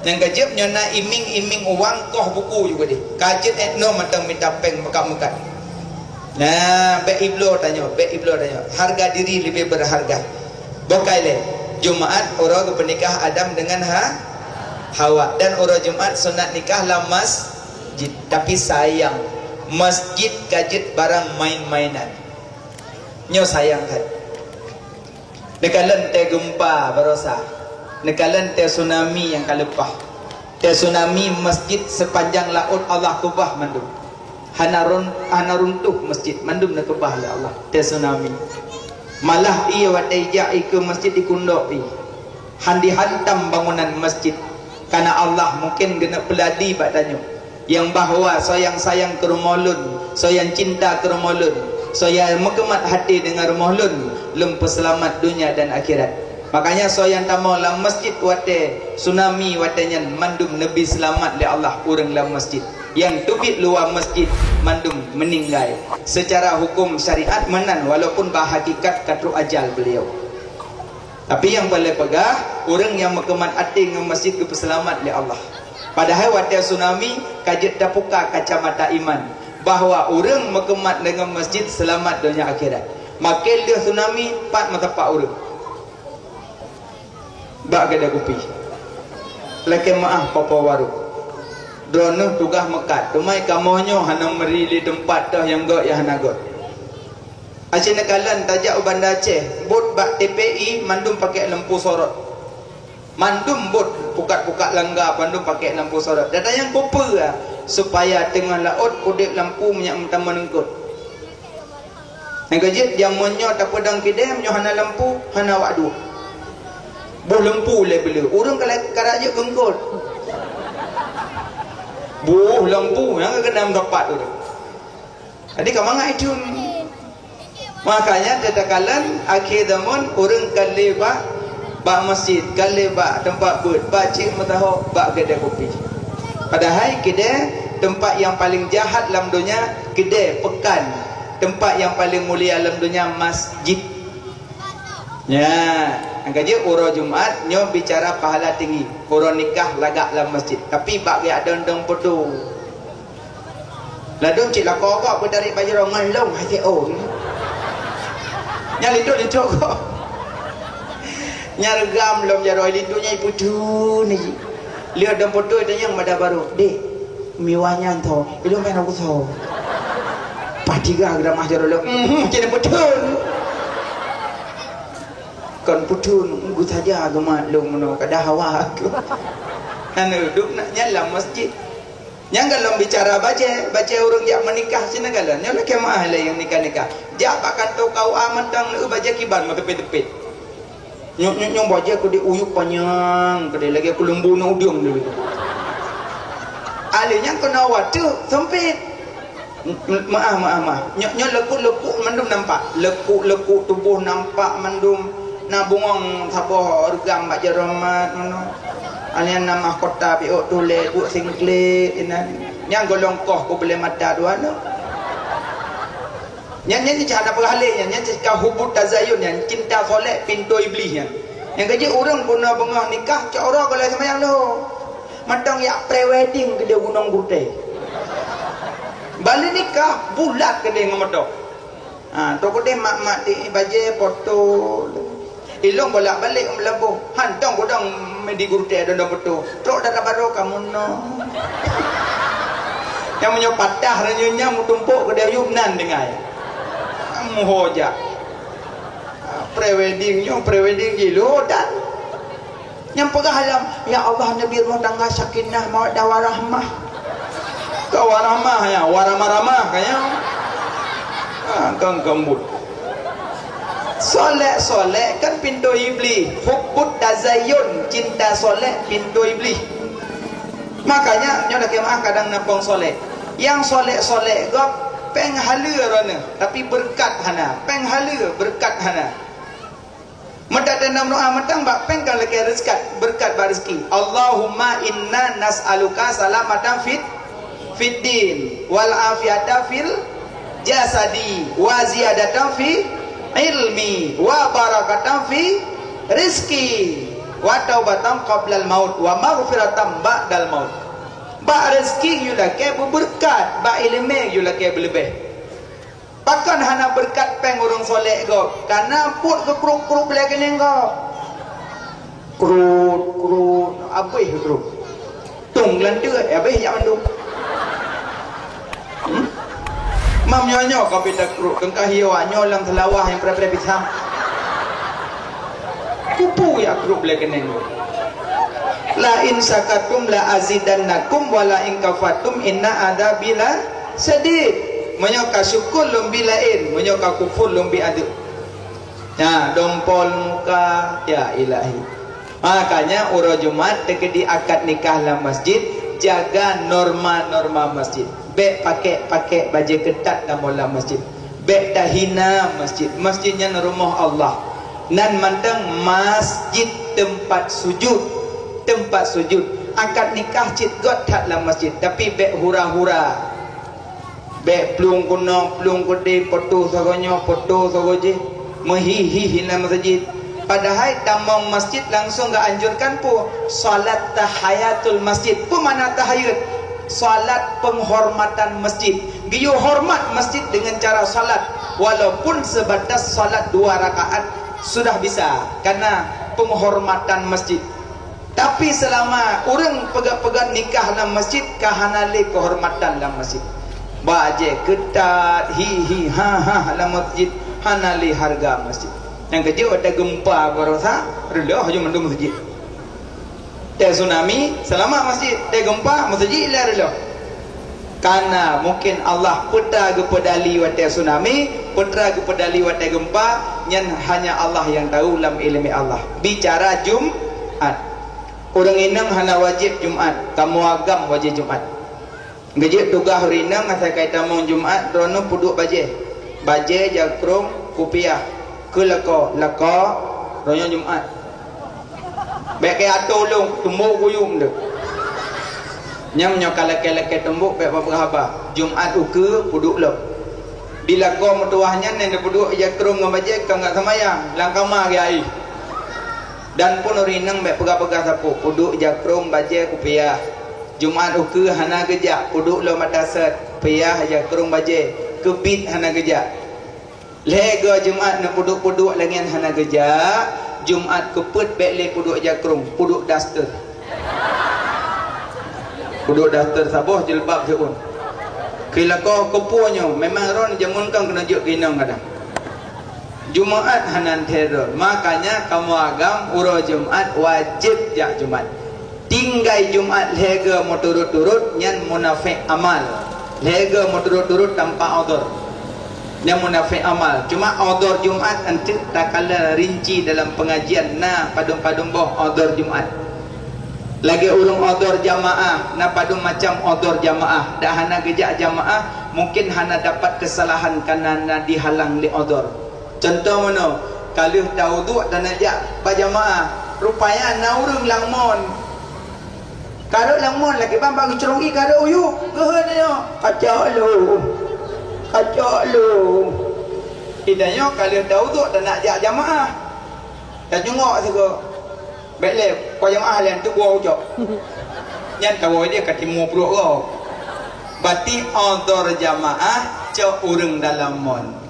Yang kecil nyona iming-iming uang koh buku juga deh. Kajet etno matang minta peng mekat-mekat. Nah, Bek Iblo tanya, harga diri lebih berharga. Bokai le, Jumaat orang ke pernikah Adam dengan Hawa dan orang Jumaat sunat nikah lah masjid. Tapi sayang, masjid kajet barang main-mainan. Nyo sayang kan. Nekalan te gempa berosa, nekalan te tsunami yang kalepah. Te tsunami masjid sepanjang laut Allah kubah mandum. Hana runtuh masjid mandum nak kebah ya Allah te tsunami malah ia wadai jai ke masjid dikundok handi hantam bangunan masjid karena Allah mungkin kena peladi badanyo yang bahawa sayang-sayang ke rumah lun sayang cinta ke rumah lun sayang mekemat hati dengan rumah lun lem peselamat dunia dan akhirat. Makanya sayang tamu dalam masjid wate tsunami watenya mandum nabi selamat le Allah urang dalam masjid yang tubik luar masjid mandum meninggal secara hukum syariat menan walaupun bahagikat katru ajal beliau. Tapi yang boleh pegah orang yang mekemat hati dengan masjid ke peselamat le Allah. Padahal wate tsunami kajet dapuka kacamata iman bahawa orang mekemat dengan masjid selamat dunia akhirat. Makin dia tsunami pat matapak orang bak gada kupi laki maaf papa waru dono tugah mekat tumai kamonyo hanang merili tempat dah yang gak ya hanagot Aceh nekalan tajak Banda Aceh bot bak TPI mandum pakai lampu sorot mandum bot pukat-pukat langgar mandum pakai lampu sorot data yang koper lah supaya tengah laut kodek lampu minyak mentama nengkut yang kejit yang monyo tak pedang kidem nyo hana lampu hana wakdu buh lempu le bela orang kalau karajuk gengkot buh lempu yang kena mendapat tu jadi kamangai itu makanya tetakalan akhir zaman orang kaleba bak masjid kaleba tempat bud bak cik mataho bak kedai kopi padahal kedai tempat yang paling jahat dalam dunia kedai pekan tempat yang paling mulia dalam dunia masjid ya. Angkat je orang Jumaat nyo bicara pahala tinggi. Orang nikah lagak dalam masjid. Tapi bagi ada ndang podo. Ladung cik lakok kok bertarik baju orang ngalong hati on. Nya liduk kok. Nya regam lom jaro liduknya iputu ni. Lihat ndang podo itu yang mada baru. Dek, miwanya tho. Belum main aku tho. Patiga gramah jaro lom. Kene betul. Kon putun gu saja agama long mono kada hawa aku anu duk nak nyala masjid yang kalau bicara baca orang jak menikah sini galan nyola kemah lah yang nikah jak pakan tu kau aman tang lu baca kiban mata tepet nyong baca aku di uyuk panjang kedai lagi aku lembu na udung dulu alinya kena waktu sempit maaf nyok lekuk mandum nampak lekuk tubuh nampak mandum na bungong saboh regam bak jeromat mano alian nama kota piok tule buat singkle inan yang golong koh ko boleh mata dua no yang cara perhalenya yang cakap hubut tazayun yang cinta soleh pintu iblis yang kerja orang guna bengah nikah cak orang kalau semayang lo matang ya pre-wedding ke dia gunung gute balik nikah bulat ke dia ngemetok toko dia mak-mak di baje foto ilong bolak balik melabung hantong bodong di gurute dan betul tok dah baru kamu no yang menyo patah ranyunya mutumpuk ke dia yubnan dengai muhoja. Prewedding gilo dan yang pegah halam ya Allah Nabi rumah tangga sakinah mawaddah warahmah. Ka warahmah ya, waramah-ramah kaya. Kang gambut. Soleh kan pintu iblis. Hubbut tazayyun, cinta soleh pintu iblis. Makanya nyoda kemaah kadang napong soleh. Yang soleh gop peng hala rona tapi berkat hana. Peng hala berkat hana. Medak dan doa metang bak peng kalau ke rezeki berkat rezeki. Allahumma inna nas'aluka salamatan fid din wal afiyata fil jasadi wa ziyadatan fi ilmi wa barakatan fi rizki wa taubatan qabla al maut wa maghfiratan ba'dal maut. Ba rezeki yulake berkat, ba ilmu yulake berlebih. Bahkan hana berkat peng urang soleh go. Karena put ke kruk-kruk lagi ni go. Kruk abih kruk. Tung lantu abih jak manduk. Mam nyonyo kau pita kruk kengkah hiu nyolang telawah yang pernah pisang. Kupu ya kruk lagi ni go. La in sakatum la azidannakum wa la in kafatum inna adabila sadid. Menyoka syukur lumbi lain, menyoka kufur lumbi ada. Ya, dompol muka ya ilahi. Makanya urus Jumat tekedi akad nikah dalam masjid, jaga norma-norma masjid. Bek pakai baju ketat dalam masjid. Bek dah hina masjid. Masjidnya rumah Allah. Nan manteng masjid tempat sujud. Tempat sujud. Akad nikah cit got tak dalam masjid, tapi bek hura-hura. Bek pelung kuno, pelung kode, foto sagonya, foto sagoje, mehihi dalam masjid. Padahal tamang masjid langsung gak anjurkan pu salat tahayatul masjid. Pu mana tahayat? Salat penghormatan masjid. Giyo hormat masjid dengan cara salat, walaupun sebatas salat 2 rakaat sudah bisa, karena penghormatan masjid. Tapi selama orang pegat-pegat nikah dalam masjid, kahanali kehormatan dalam masjid. Baje ketat hi ha dalam masjid, hanali harga masjid. Yang kecil ada gempa berasa rendah aja mandum masjid. Ada tsunami selamat masjid, ada gempa masjid lah rendah. Karena mungkin Allah putra kepadali wate tsunami, putra kepadali wate gempa, yang hanya Allah yang tahu dalam ilmu Allah. Bicara Jumat, orang inang hana wajib Jumat, kamu agam wajib Jumat. Gejek tugas rinang asal kaitan mong Jumat rono puduk baje jakrung kupiah ke lako rono Jumat bek ke ato long tumbuk guyum de nyam nyo kalake tumbuk bek apa Jumat uke puduk lo bila ko metuahnya nende puduk jakrung ngam baje ka enggak semayang langkama ge ai dan pun rinang bek pegah-pegah sapu puduk jakrung baje kupiah Jumat uke hana gejak puduk lo matasat payah aja kerung baje kebit hana gejak lega Jumat na puduk-puduk langian hana gejak Jumat keput bek le puduk aja kerung puduk daster saboh jilbab seun kila ko kepunyo memang ron jamun kang kena juk ginang kadang Jumat hanan teror. Makanya kamu agam uro Jumat wajib jak Jumat. Tinggai Jumat lega mau turut-turut nyan munafik amal. Lega mau turut-turut tanpa odor. Yang munafik amal. Cuma odor Jumat nanti tak kala rinci dalam pengajian. Nah padung-padung boh odor Jumat. Lagi urung odor jamaah. Nah padung macam odor jamaah. Dah hana gejak jamaah. Mungkin hana dapat kesalahan karena dihalang di odor. Contoh mana? Kalau tahu tu dan ajak berjamaah. Rupanya na urung langmon. Kalau langmon lagi bang bagi cerungi kalau uyu. Kehendak kacau lu. Idanya kalau tahu tu dan ajak jamaah. Dan jengok juga. Baiklah, kau jamaah lain tu gua ucap. Yang tahu dia katimu perut kau. Berarti odor jamaah cak urung dalam mon.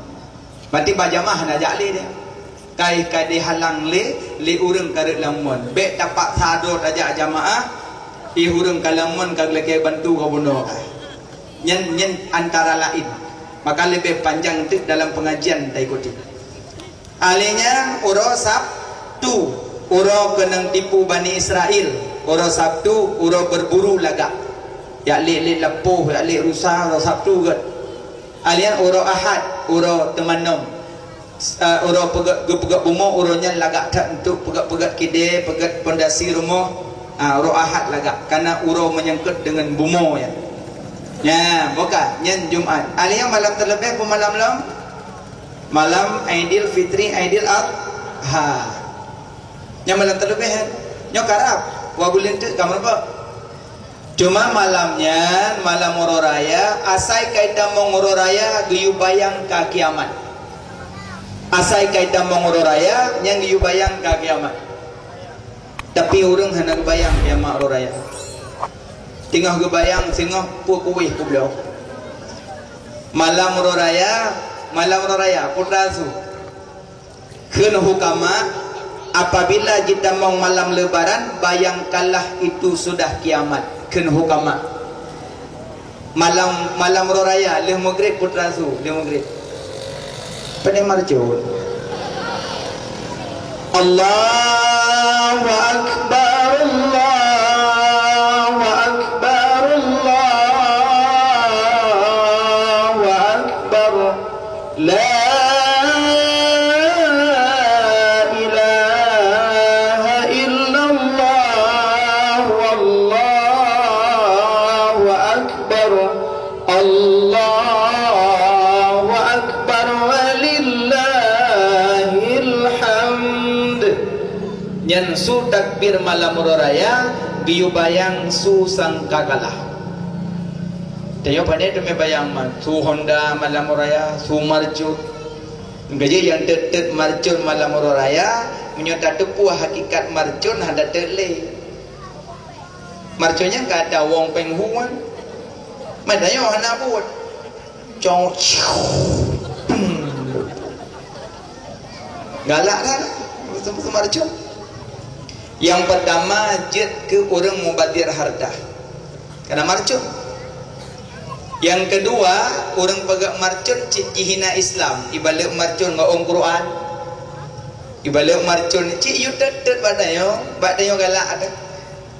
Berarti bajamah nak ajak le dia. Kai dihalang le urung karet lamon. Bek dapat sador ajak jamaah. Urung kalamon kag lagi bantu kau bunuh. Nyen antara lain. maka lebih panjang tu dalam pengajian dah ikuti. Alihnya uro Sabtu, uro kena tipu Bani Israel. Uro Sabtu uro berburu lagak, ya lek lepuh, ya lek rusak uro Sabtu kot. Alian uro Ahad, uro temanum, uro pegat rumah, uronya lagak tak untuk pegat kide, pegat pondasi rumah. Uro Ahad lagak, karena uro menyangkut dengan bumo ya. Ya, bukan nyen Jumaat. Alian malam terlebih malam malam Aidil Fitri, Aidil Adha. Yang malam terlebih nyok karap, wabulin tu kamu apa? Cuma malamnya, malam Uro Raya, asai kaitan menguro raya, giyu bayang ka kiamat. Asai kaitan menguro raya, yang giyu bayang ka kiamat. Tapi orang hendak bayang kiamat Uro Raya. Tinggal kebayang, singah kuih ku beliau. Malam Uro Raya, putra su. Kena hukama, apabila kita mau malam lebaran, bayangkanlah itu sudah kiamat. Kena hukama malam Uro Raya leh maghrib putra su leh maghrib pada marjun Allahu Akbar Allahu Akbar Allahu Akbar la su takbir malam Uro Raya biu bayang su sangkagalah. Tayo pada tu me bayang su Honda malam Uro Raya, su marjut. Gaji yang tet marjut malam Uro Raya menyota tepu hakikat marjun ada tele. Marjunnya enggak ada wong penghuan. Madayo hana buat. Cong. Galak kan? Betul marjun. Yang pertama jet ke orang mubadir harta karena marcun. Yang kedua orang pegak marcun cik hina Islam, ibalik marcun ngomong Quran, ibalik marcun cik you tet badayo galak ada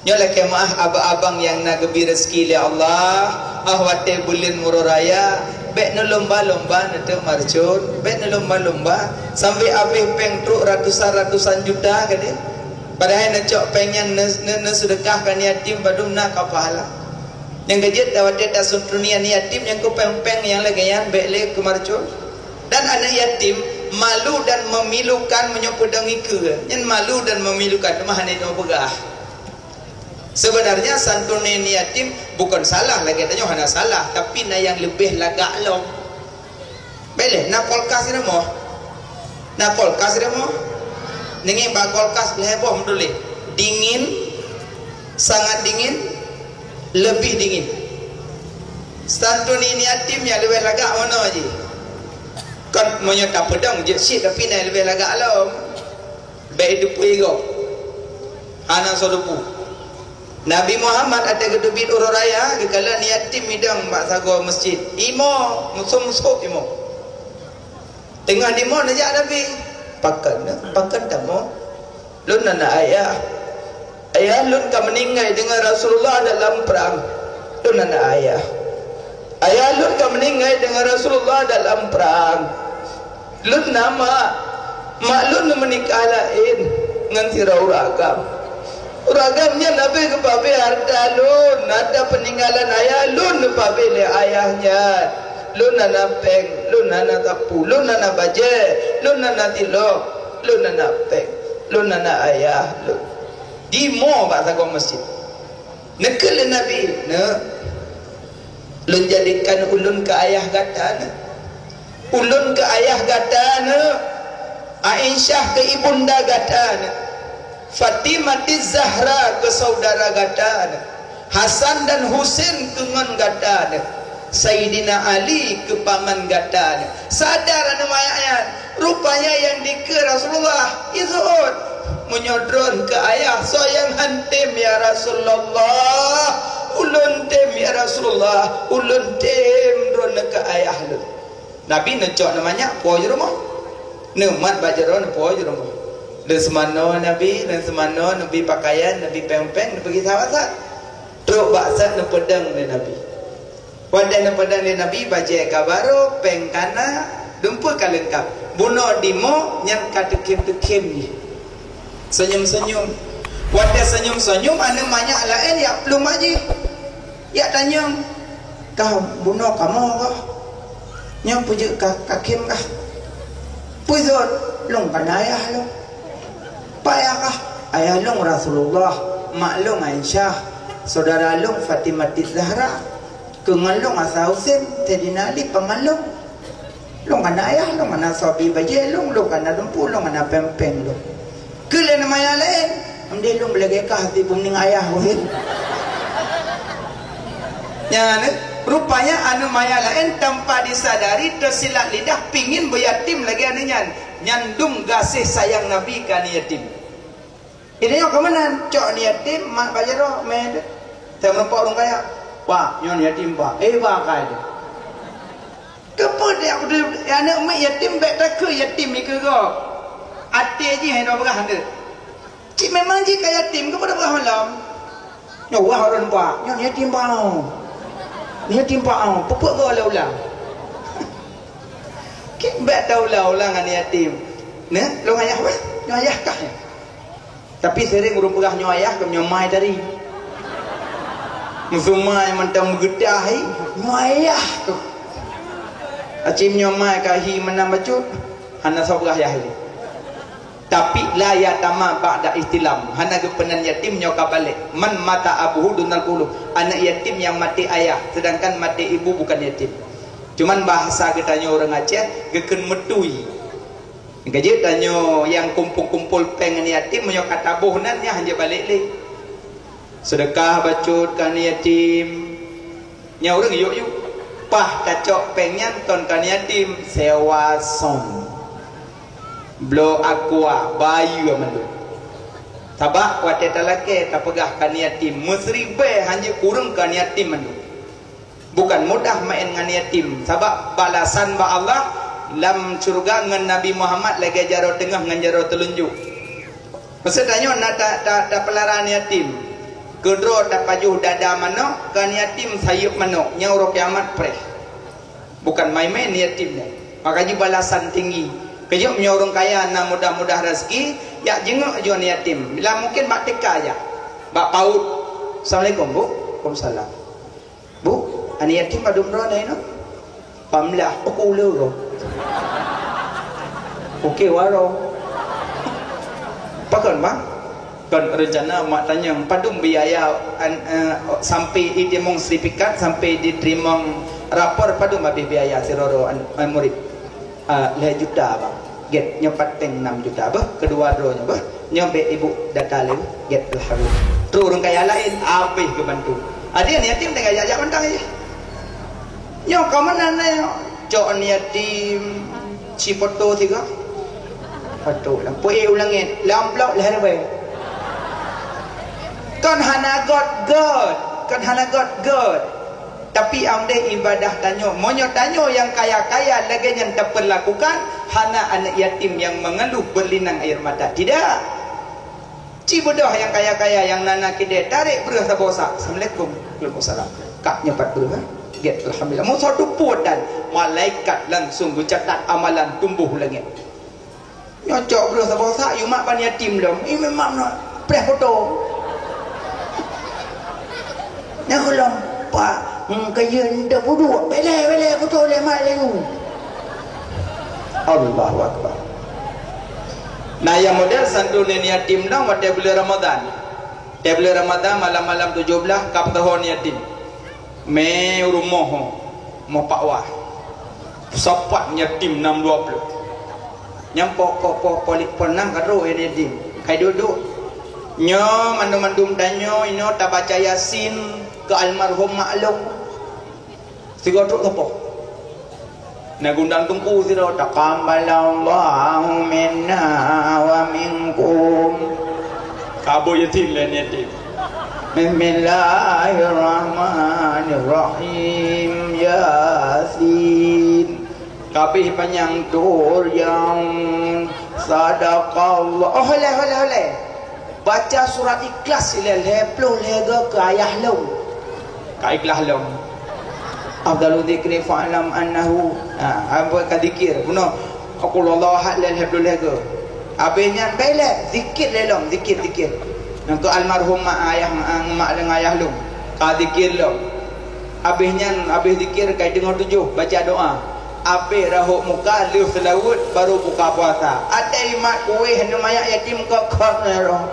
nyolah kemah abang-abang yang nak gebi rezeki li Allah ahwate bulin Uro Raya bek no lomba-lomba netek marcun, bek no lomba-lomba sampai habis peng truk ratusan juta kan dia. Padahal nak cok pengen sedekahkan yatim badum nak pahala. Yang kejut dawat dia suntrunian yatim yang ku peng yang lagayan bekle kemarcun. Dan anak yatim malu dan memilukan menyopodangi ke. Yang malu dan memilukan mah ne no begah. Sebenarnya santunin yatim bukan salah lagi tanya hana salah, tapi na yang lebih lagak lo. Bele nak kolkas ni mo. Nak kolkas ni mo. Nengi bakal kas leboh menduli dingin, sangat dingin, lebih dingin. Santun ini yatim yang lebih lagak mana aje? Kan menyota pedang je si tapi nak lebih lagak alam. Baik dupu ego. Anak sodupu. Nabi Muhammad ada kedubit Uro Raya kekala ni yatim midang mak sago masjid. Imo, musuh-musuh imo. Tengah di mo najak Nabi. Pakan tak mau lun anak ayah lun ka meninggal dengan Rasulullah dalam perang. Lun anak ayah lun ka meninggal dengan Rasulullah dalam perang. Lun nama mak lun menikah lain dengan sirau ragamnya Nabi ke pabe harta lun ada peninggalan ayah lun pabe le ayahnya. Lun nana peng, lun nana tapu, lun nana baje, lun nana tilo, lun nana peng, lun nana ayah, lun. Di mo bahasa kau masjid. Nekal Nabi, lun jadikan ulun ke ayah gata, ulun ke ayah gata, Aisyah ke ibunda gata, Fatimah Zahra ke saudara gata, Hasan dan Husain ke ngan gata. Sayyidina Ali ke paman gatan. Sadar nama ayat rupanya yang dike Rasulullah izut menyodron ke ayah sayang hantem ya Rasulullah ulun tem ya Rasulullah ulun tem ron ke ayah lu Nabi necok namanya po je rumah. Nemat bajaro ne po je rumah. Dan semano Nabi pakaian, Nabi peng-peng, Nabi pergi sawasat. Truk baksa ne pedang ne Nabi. Wadai ne pedang ne Nabi bajai kabaro peng kana dumpa ka lengkap. Bunuh dimo nyang katekim-tekim ni. Senyum-senyum. Wadai senyum-senyum ana banyak lain ya belum aji. Ya tanya, kau bunuh kamu kah? Nyang pujuk kakim kah? Puzot long kan ayah long. Payah kah? Ayah long Rasulullah, mak long Aisyah, saudara long Fatimah Zahra, kengalong Asa Husain, Sayyidina Ali pengalong. Long kan ayah long ana sabi baje long kan lumpu long ana pempeng long. Kele namanya lain, amde long belage kah di bumning ayah Husain. Yang rupanya anu maya lain tanpa disadari tersilap lidah pingin beryatim lagi anu nyandung gasih sayang Nabi kan yatim. Ini yang kemana? Cok ni yatim mak bajaro med. Saya menempat orang kaya. Wah, nyon yatim pak. Wah kaya. Kepo dia anak mak yatim baik tak ke yatim ni ke kau? Ati aje hai dah berah anda. Cik memang je kaya yatim ke pada berah malam. Nyo wah orang pak. Nyon yatim pak. Ni timpa pupuk ke ulang-ulang. Kek bet tahu ulang dengan yatim. Nah, lo ayah apa? Nyo ayah kah? Tapi sering rumpah nyo ayah ke nyo mai dari. Musumai mentang bergedah nyo ayah tu. Acim nyo mai kahi menang bacut. Hana sabah ayah ni. Tapi la yatama ba'da istilam. Hana kepenan yatim nyo kabalik. Man mata abuhu dunal qulub. Anak yatim yang mati ayah, sedangkan mati ibu bukan yatim. Cuman bahasa katanya orang Aceh geken metui. Gaji tanyo yang kumpul-kumpul pengen yatim menyo katabuhnan nya hanya balik le. Sedekah bacut kan yatim. Nya orang yuk pah kacok pengen ton kan yatim sewa som. Blow aqua bayu amandu. Tabak wate talake tapegah kan yatim musribe hanya kurang kan yatim mandu. Bukan mudah main dengan yatim. Sebab balasan ba Allah lam surga dengan Nabi Muhammad lagi jaro tengah dengan jaro telunjuk. Maksudnya nak tak pelaran yatim. Kedro tak pajuh dada mano kan yatim sayup mano nyauro kiamat preh. Bukan main-main yatim dah. Makanya balasan tinggi. Kejap punya orang kaya na mudah-mudah rezeki, ya jenguk jual yatim. Bila mungkin bak teka aja. Bak paut. Assalamualaikum bu. Waalaikumsalam. Bu, ani yatim pada umrah ni no? Pamlah aku ulu. Okey waro. Pakan bang? Kan rencana mak tanya padum biaya sampai idemong sertifikat sampai diterima rapor padum habis biaya siroro murid. 5 juta bang. Get nyopat teng 6 juta bah. Kedua dronya bah. Nyampe ibu data lagi. Get alhamdulillah. Terus orang kaya lain habis ke bantu. Ada ni yatim tengah jajak mentang aja. Nyo kau mana ni? Cok ni yatim si foto tiga. Foto lah. Puai ulangin. Lamplok lah ni baik. Kan hana God. Kan hana God. Tapi amde ibadah tanyo monyo tanyo yang kaya-kaya lagi yang terperlakukan hana anak yatim yang mengeluh berlinang air mata. Tidak. Cibodoh yang kaya-kaya yang nana kide tarik beruh sabosa. Assalamualaikum. Waalaikumsalam. Kak nyepat beruh. Get alhamdulillah. Musa dupu dan malaikat langsung bercatat amalan tumbuh langit. Nyocok beruh sabosa yu mak pan yatim dong. Ini memang nak preh foto. Nak ulong pak kaya ndak bodoh bele foto le mak lenu. Allahu akbar. Nah yang model sandu ni yatim dong pada bulan Ramadan. Di bulan Ramadan malam-malam 17 kap tahun yatim. Me rumah mo pakwa. Sapat yatim 620. Nyam pokok polik ponang karo yatim. Kai duduk. Nyo mandum-mandum danyo ino tak baca Yasin ke almarhum maklum. Tiga truk apa? Nak gundang tumpu sira taqabbalallahu minna wa minkum. Kabo yatim lain yatim. Bismillahirrahmanirrahim. Yasin. kabeh panjang tur yang sadaqallah. Oh holeh. Baca surat Ikhlas ilal puluh lega ke ayah long. Ka Ikhlas long. Afdalu dzikri fa'lam annahu apa ka zikir. Guna aqul wallahu ahad lal puluh lega. Abehnya belak zikir lelong, zikir. Nang ke almarhum mak ayah mak dengan ayah long. Ka zikir long. Habis zikir kai dengar 7 baca doa. Habis rahuk muka liu selawut baru buka puasa. Ada imat kuih hendak mayak yatim kok roh.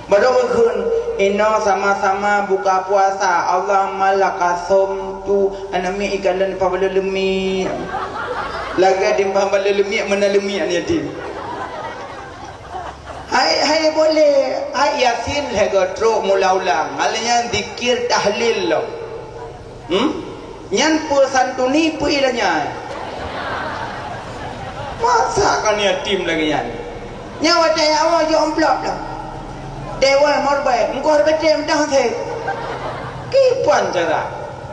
Baru berkun ino sama-sama buka puasa. Allah malakasum tu anami ikan dan pabala lemik. Laga di pabala lemik mana lemik yatim. Hai boleh. Hai Yasin lega teruk mula ulang. Alanya zikir tahlil lo. Nyan pu santuni pu ilanya. Masa kan yatim lagi nyan. Nyawa saya awak jo amplop dah. Dewa morbai, engkau betem dah se. Kipuan cara.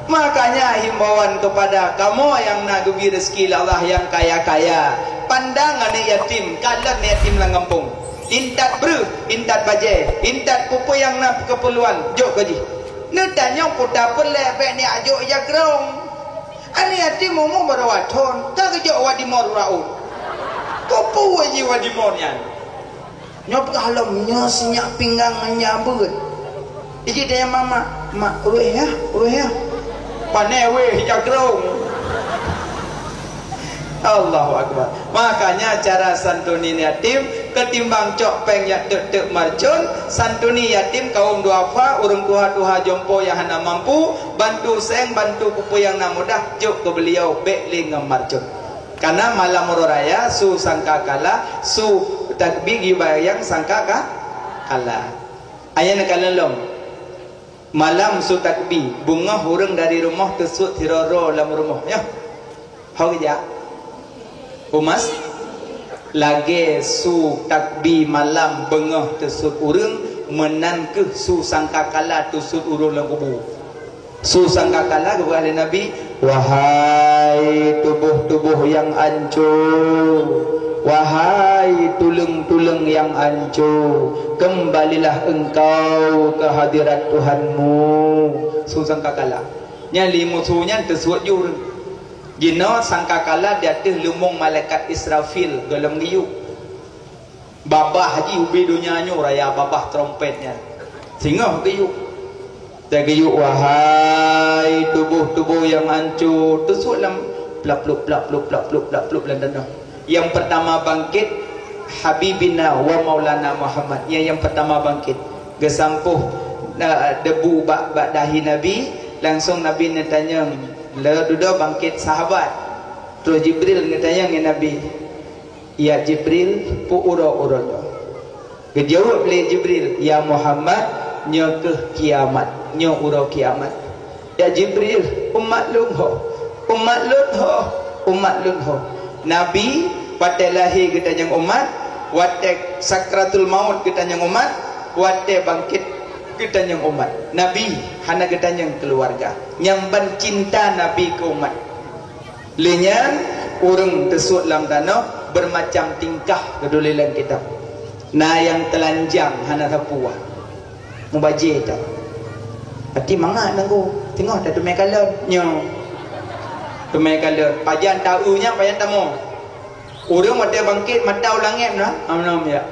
Makanya himbauan kepada kamu yang nak bagi rezeki Allah yang kaya-kaya. Pandangan yatim, kalan yatim lang kampung. Intat bru, intat baje, intat pupu yang nak keperluan, jok gaji. Netanya putar pelebek ni ajuk ya gerong. Ani yatim umum berwaton, tak kejok wadimor raut. Pupu waji wadimornya. Nyop halam nyos nyak pinggang menyambut. Jadi dia mama, mak weh ya. Pane weh ya gerong. Allahu Akbar. Makanya cara santuni yatim ketimbang cok peng yak dek marcun, santuni yatim kaum duafa urang tuha jompo yang hana mampu, bantu seng bantu pupu yang nak mudah juk ke beliau bekling marcun. Karena malam raya su sangka kala su takbir gibayang sangka kala. Ayana kalalom. Malam su takbir bunga hurung dari rumah kesut tiroro dalam rumah ya. Hau ya. Umas lagi su takbir malam bengah tersut urang menan ke su sangkakala tersut urang dalam kubur. Su sangkakala kepada Nabi, wahai tubuh-tubuh yang hancur, wahai tulung-tulung yang hancur, kembalilah engkau ke hadirat Tuhanmu. Su sangkakala nya musuhnya tersut urang. Gino sangkakala dia teh lumung malaikat Israfil dalam giuk. Babah haji ubi dunia nyu raya babah trompetnya. Sehingga giuk. Dia giuk wahai tubuh-tubuh yang hancur tersut dalam plap-plup dan yang pertama bangkit Habibina wa Maulana Muhammad. Yang pertama bangkit gesampuh debu bak dahi Nabi. Langsung Nabi tanya, lalu bangkit sahabat. Terus Jibril tanya dengan Nabi, ya Jibril pu uro-uro. Kejawab oleh Jibril, ya Muhammad nyo ke kiamat, nyo uro kiamat. Ya Jibril umat lunho. Nabi wate lahir kita yang umat, wate sakratul maut kita yang umat, wate bangkit kita yang umat. Nabi hana kita yang keluarga yang mencinta Nabi ke umat. Lenyan orang tersut dalam tanah bermacam tingkah kedulilan kita. Nah yang telanjang hana tapuah mubaji tak. Hati mangat nanggu. Tengok dah tumai kalon nyo. Tumai kalon pajan taunya pajan tamu. Orang mata bangkit mata langit nah. Amnom ya.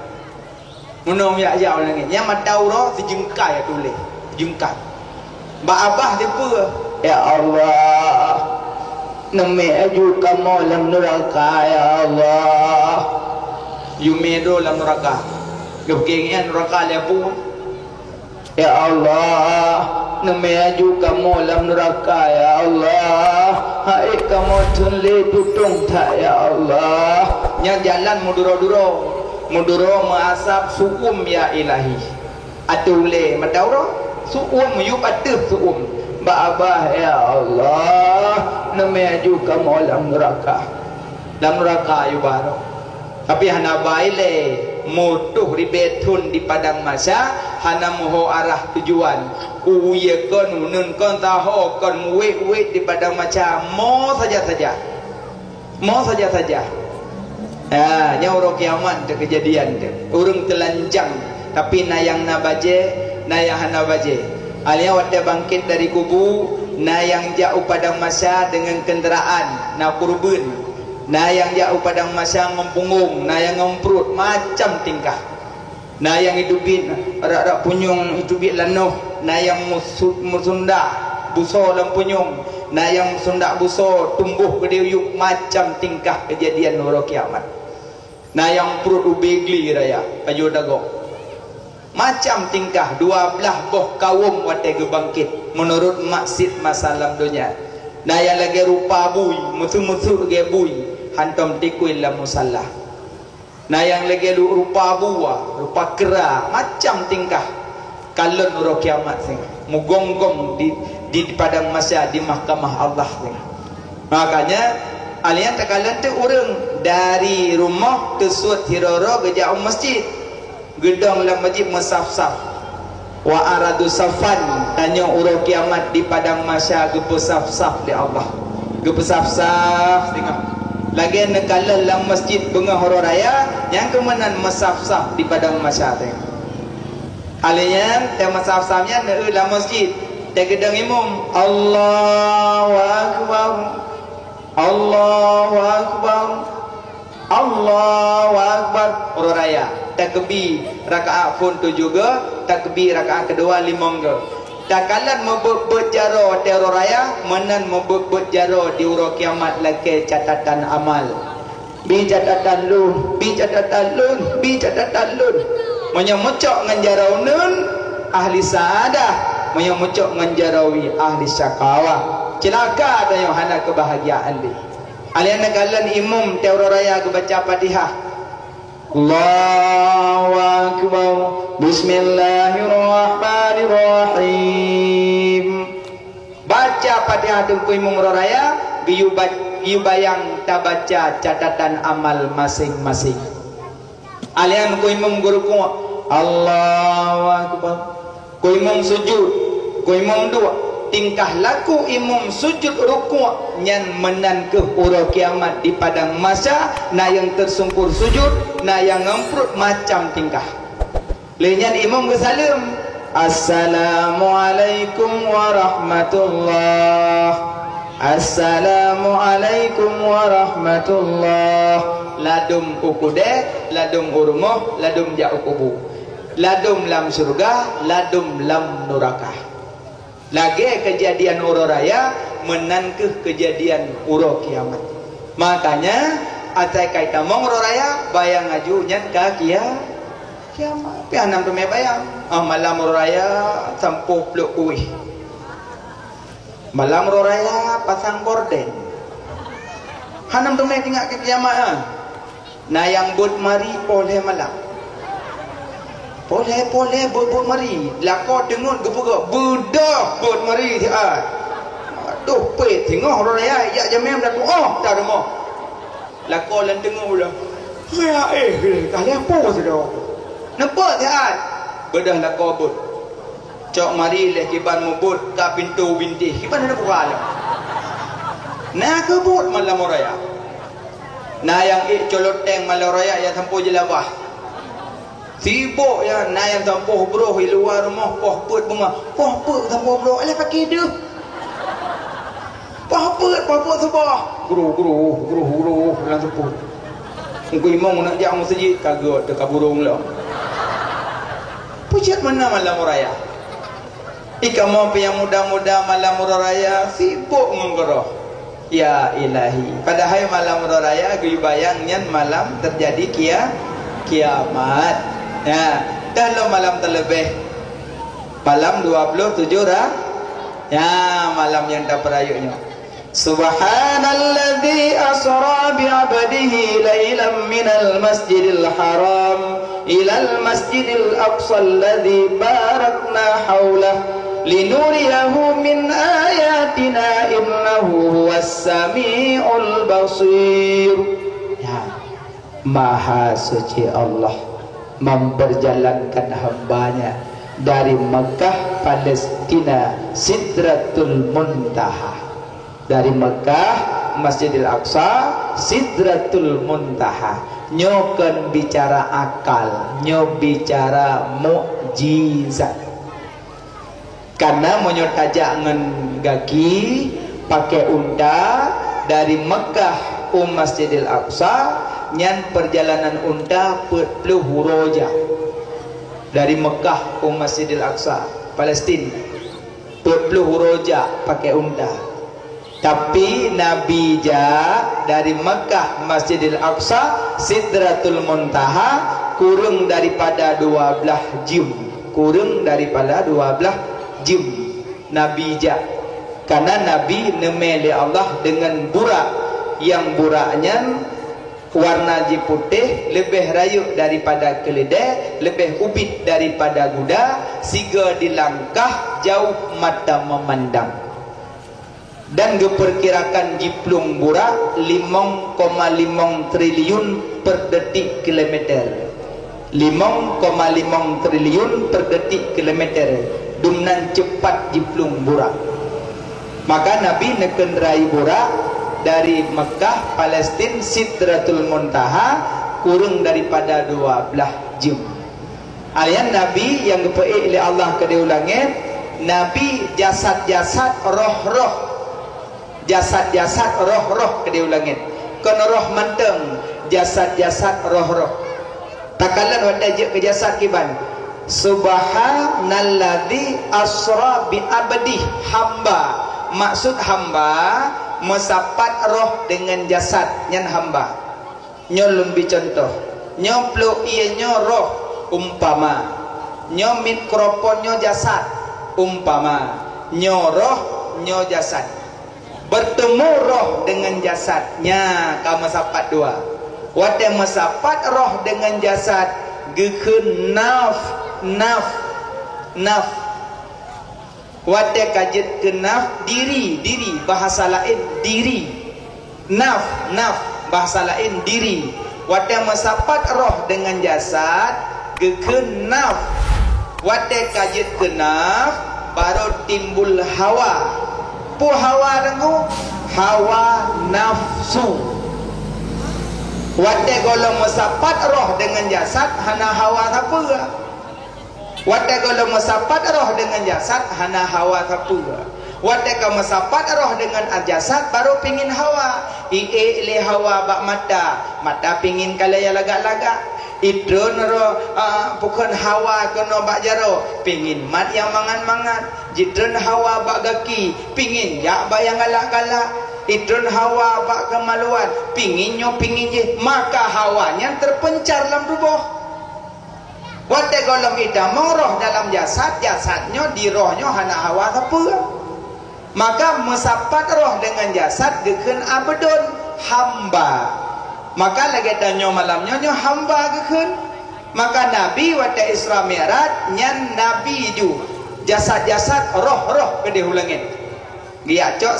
Munong ya ya langit. Yang mata uro sejengkai tulis. Jengkai. Ba abah depa. Ya Allah. Nami aju kamu dalam neraka ya Allah. Yumedo dalam neraka. Kepengen neraka lepu. Ya Allah, nami aju kamu dalam neraka ya Allah. Hai kamu tunli tutung tak ya Allah. Yang jalan muduro mengasap suum ya ilahi. Atule madauro suum yu patuh suum. Ba abah ya Allah, nami aju kamu dalam neraka. Dalam neraka yu baru. Tapi hana baile mutuh ribetun di padang masa hana moho arah tujuan uye kon nun kon taho kon muwe di padang masa mo saja Mau saja-saja. Nyauro kiamat tu kejadian tu. Urang telanjang tapi nayang na baje, nayang na baje. Alia waktu bangkit dari kubur, nayang jauh padang masa dengan kenderaan, na kurban. Nayang jauh padang masa ngempunggung, nayang ngemprut macam tingkah. Nayang hidupin rak-rak punyung hidupin lanuh, nayang musunda buso dalam punyung, nayang musunda buso tumbuh gede yuk macam tingkah kejadian nuro kiamat. Nayang perut ubegli raya pajo dagok macam tingkah 12 boh kaum wate gebangkit menurut maksud masalam dunia. Nayang lagi rupa bui musuh-musuh ge bui hantam tikuin la musalla. Nayang lagi rupa buah rupa kera macam tingkah kalon nuro kiamat sing mugonggong di padang mahsyar di mahkamah Allah sing. Makanya alian takalan tu orang dari rumah tersud hiroro ke jauh masjid gedong dalam masjid mesaf-saf wa aradu safan tanya urang kiamat di padang mahsyar gepesaf-saf di Allah gepesaf-saf tengok lagi nekalah dalam masjid bengah horo raya yang kemenan mesaf-saf di padang mahsyar tengok alian tema mesaf-safnya dalam masjid dia gedong imam Allahu akbar Allahu akbar Allahu akbar horo raya takbir rakaat pun tu juga takbir rakaat kedua 5 ke takalan membut jaro teror raya menan membut jaro di uro kiamat lagi catatan amal bi catatan lun bi catatan lun bi catatan lun menyemocok ngan jarau nun ahli saadah menyemocok ngan jarawi ahli syakawa celaka ada yang hana kebahagiaan di alian kalan imam teror raya ke baca Fatihah Allahu akbar bismillahirrahmanirrahim baca Fatihah tu imam raya giyu bayang ta baca catatan amal masing-masing alian ku imam guru ku Allahu akbar ku imam sujud ku imam dua tingkah laku imam sujud rukuk nyan menan ke uro kiamat di padang masa na yang tersungkur sujud na yang ngemprut macam tingkah lenyan imam bersalam assalamualaikum warahmatullah assalamualaikum warahmatullah ladum ukude ladum urumuh ladum ja'ukubu ladum lam surga ladum lam nurakah lagi kejadian uro raya menangkeh kejadian uro kiamat. Makanya atai kaitan mong uro raya bayang ajunya ke kiamat. Pianam tu me bayang. Malam uro raya sampuh peluk kuih. Malam uro raya pasang gorden. Hanam tu me tinggal ke kiamat. Nah yang bud mari boleh malam. Boleh buat mari lakor dengut gepuk budak buat mari tiat aduh pe tengok orang raya ya jamem dah tuah dah demo lakor lan dengut lah ya kali apa sudah nampak tiat bedah lakor bud cok mari leh kiban mubut ka pintu binti kiban ada buka lah nah kebut malam raya nah yang colot teng malam raya yang tempuh jelabah sibuk ya nayang tampuh bro di luar rumah poh put bunga poh put tampuh bro ala pakai dia poh put sebah guru dalam seput ngku imam nak jauh masjid kagot dekat burung lah pucat mana malam raya ikan mau yang muda-muda malam raya sibuk menggeroh ya ilahi padahal malam raya gue bayangnya malam terjadi kiamat. Ya, kalau malam terlebih malam 27 ya malam yang tak perayunya subhanalladzi asra bi 'abdihi lailan minal masjidil haram ilal masjidil aqsa alladzi barakna haulahu linuriyahu min ayatina innahu huwas samiul basir ya maha suci Allah memperjalankan hambanya dari Mekah Palestina Sidratul Muntaha dari Mekah Masjidil Aqsa Sidratul Muntaha. Nyokan bicara akal, nyo bicara mukjizat. Karena monyo tajak ngen gaki pakai unta dari Mekah Masjidil Aqsa, nyan perjalanan unta 40 roja dari Mekah Masjidil Aqsa Palestin, 40 roja pakai unta. Tapi Nabi dari Mekah Masjidil Aqsa Sidratul Muntaha kurang daripada 12 jam, kurang daripada 12 jam Nabi karena Nabi nemeli Allah dengan burak, yang buraknya warna putih, lebih rayuk daripada keledai, lebih ubit daripada kuda, siga dilangkah jauh mata memandang. Dan diperkirakan jiplung burak 5,5 triliun per detik kilometer. 5,5 triliun per detik kilometer. Dumnan cepat jiplung burak. Maka Nabi nekenderai burak dari Mekah Palestin Sidratul Muntaha kurang daripada 12 jam. Alian Nabi yang dipakai oleh Allah ke langit, Nabi jasad-jasad roh-roh, jasad-jasad roh-roh ke langit. Kono roh manteng, jasad-jasad roh-roh. Takalan wanda je ke jasad kiban. Subhanalladzi asra bi abdi, hamba. Maksud hamba mesapat roh dengan jasad nyan hamba. Nyo lumbi contoh. Nyo pluk ieu nyo roh umpama. Nyo mikrofon nyo jasad umpama. Nyo roh nyo jasad. Bertemu roh dengan jasadnya, kamu sapat dua. Wate mesapat roh dengan jasad, gekeun naf. Wate kajet ke naf diri bahasa lain diri. Naf bahasa lain diri. Wate mesapat roh dengan jasad, gekeun naf. Wate kajet ke naf, baru timbul hawa. Hawa dengu hawa nafsu. Wate golong mesapat roh dengan jasad hana hawa tapura. Wate golong mesapat roh dengan jasad hana hawa tapura. Wate ka mesapat roh dengan jasad baru pingin hawa. Le hawa bak mata pingin kalaya lagak-lagak. Idron ro bukan hawa kono bak jaro pingin mat yang mangan-mangan. Jidron hawa bak gaki pingin ya bak yang galak-galak. Idron hawa bak kemaluan pingin je, maka hawanya terpencar dalam tubuh. Wate golong ida roh dalam jasadnya di rohnya hana hawa tapura. Maka mesapat roh dengan jasad gekeun abdun hamba. Maka lagi tanyo malamnya nyo hamba gekeun. Maka Nabi wate Isra Mi'raj nyan Nabi ju jasad-jasad roh-roh ke di langit. Dia cok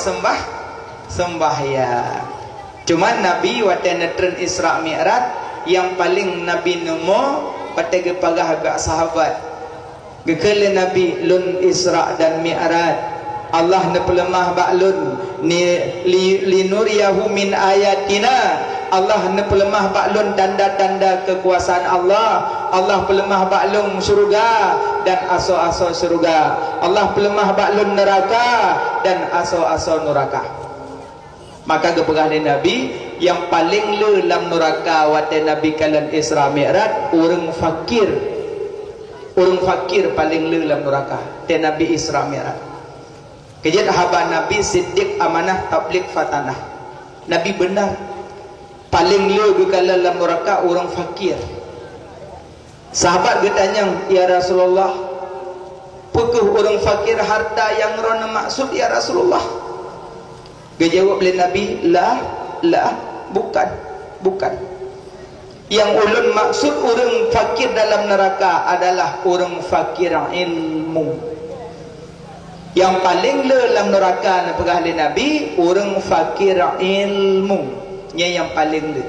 sembah ya. Cuman Nabi wate netren Isra Mi'raj yang paling Nabi nemu wate gepagah agak sahabat. Gekeun Nabi lun Isra dan Mi'raj. Allah nepelemah ba'lun linuriyahu min ayatina. Allah nepelemah ba'lun tanda-tanda kekuasaan Allah. Allah pelemah ba'lun surga dan aso-aso surga. Allah pelemah ba'lun neraka dan aso-aso neraka. Maka kepegah Nabi yang paling dalam neraka wate Nabi kalan Isra Mi'raj orang fakir. Orang fakir paling dalam neraka te Nabi Isra Mi'raj. Kejadian haba Nabi Siddiq amanah tabligh fatanah. Nabi benar paling lu kalau dalam neraka orang fakir. Sahabat bertanya, ya Rasulullah, pukul orang fakir harta yang rona maksud ya Rasulullah? Dijawab oleh Nabi, lah, bukan. Yang ulun maksud orang fakir dalam neraka adalah orang fakir ilmu. Yang paling dalam neraka pegah Nabi orang fakir ilmu nya yang paling le.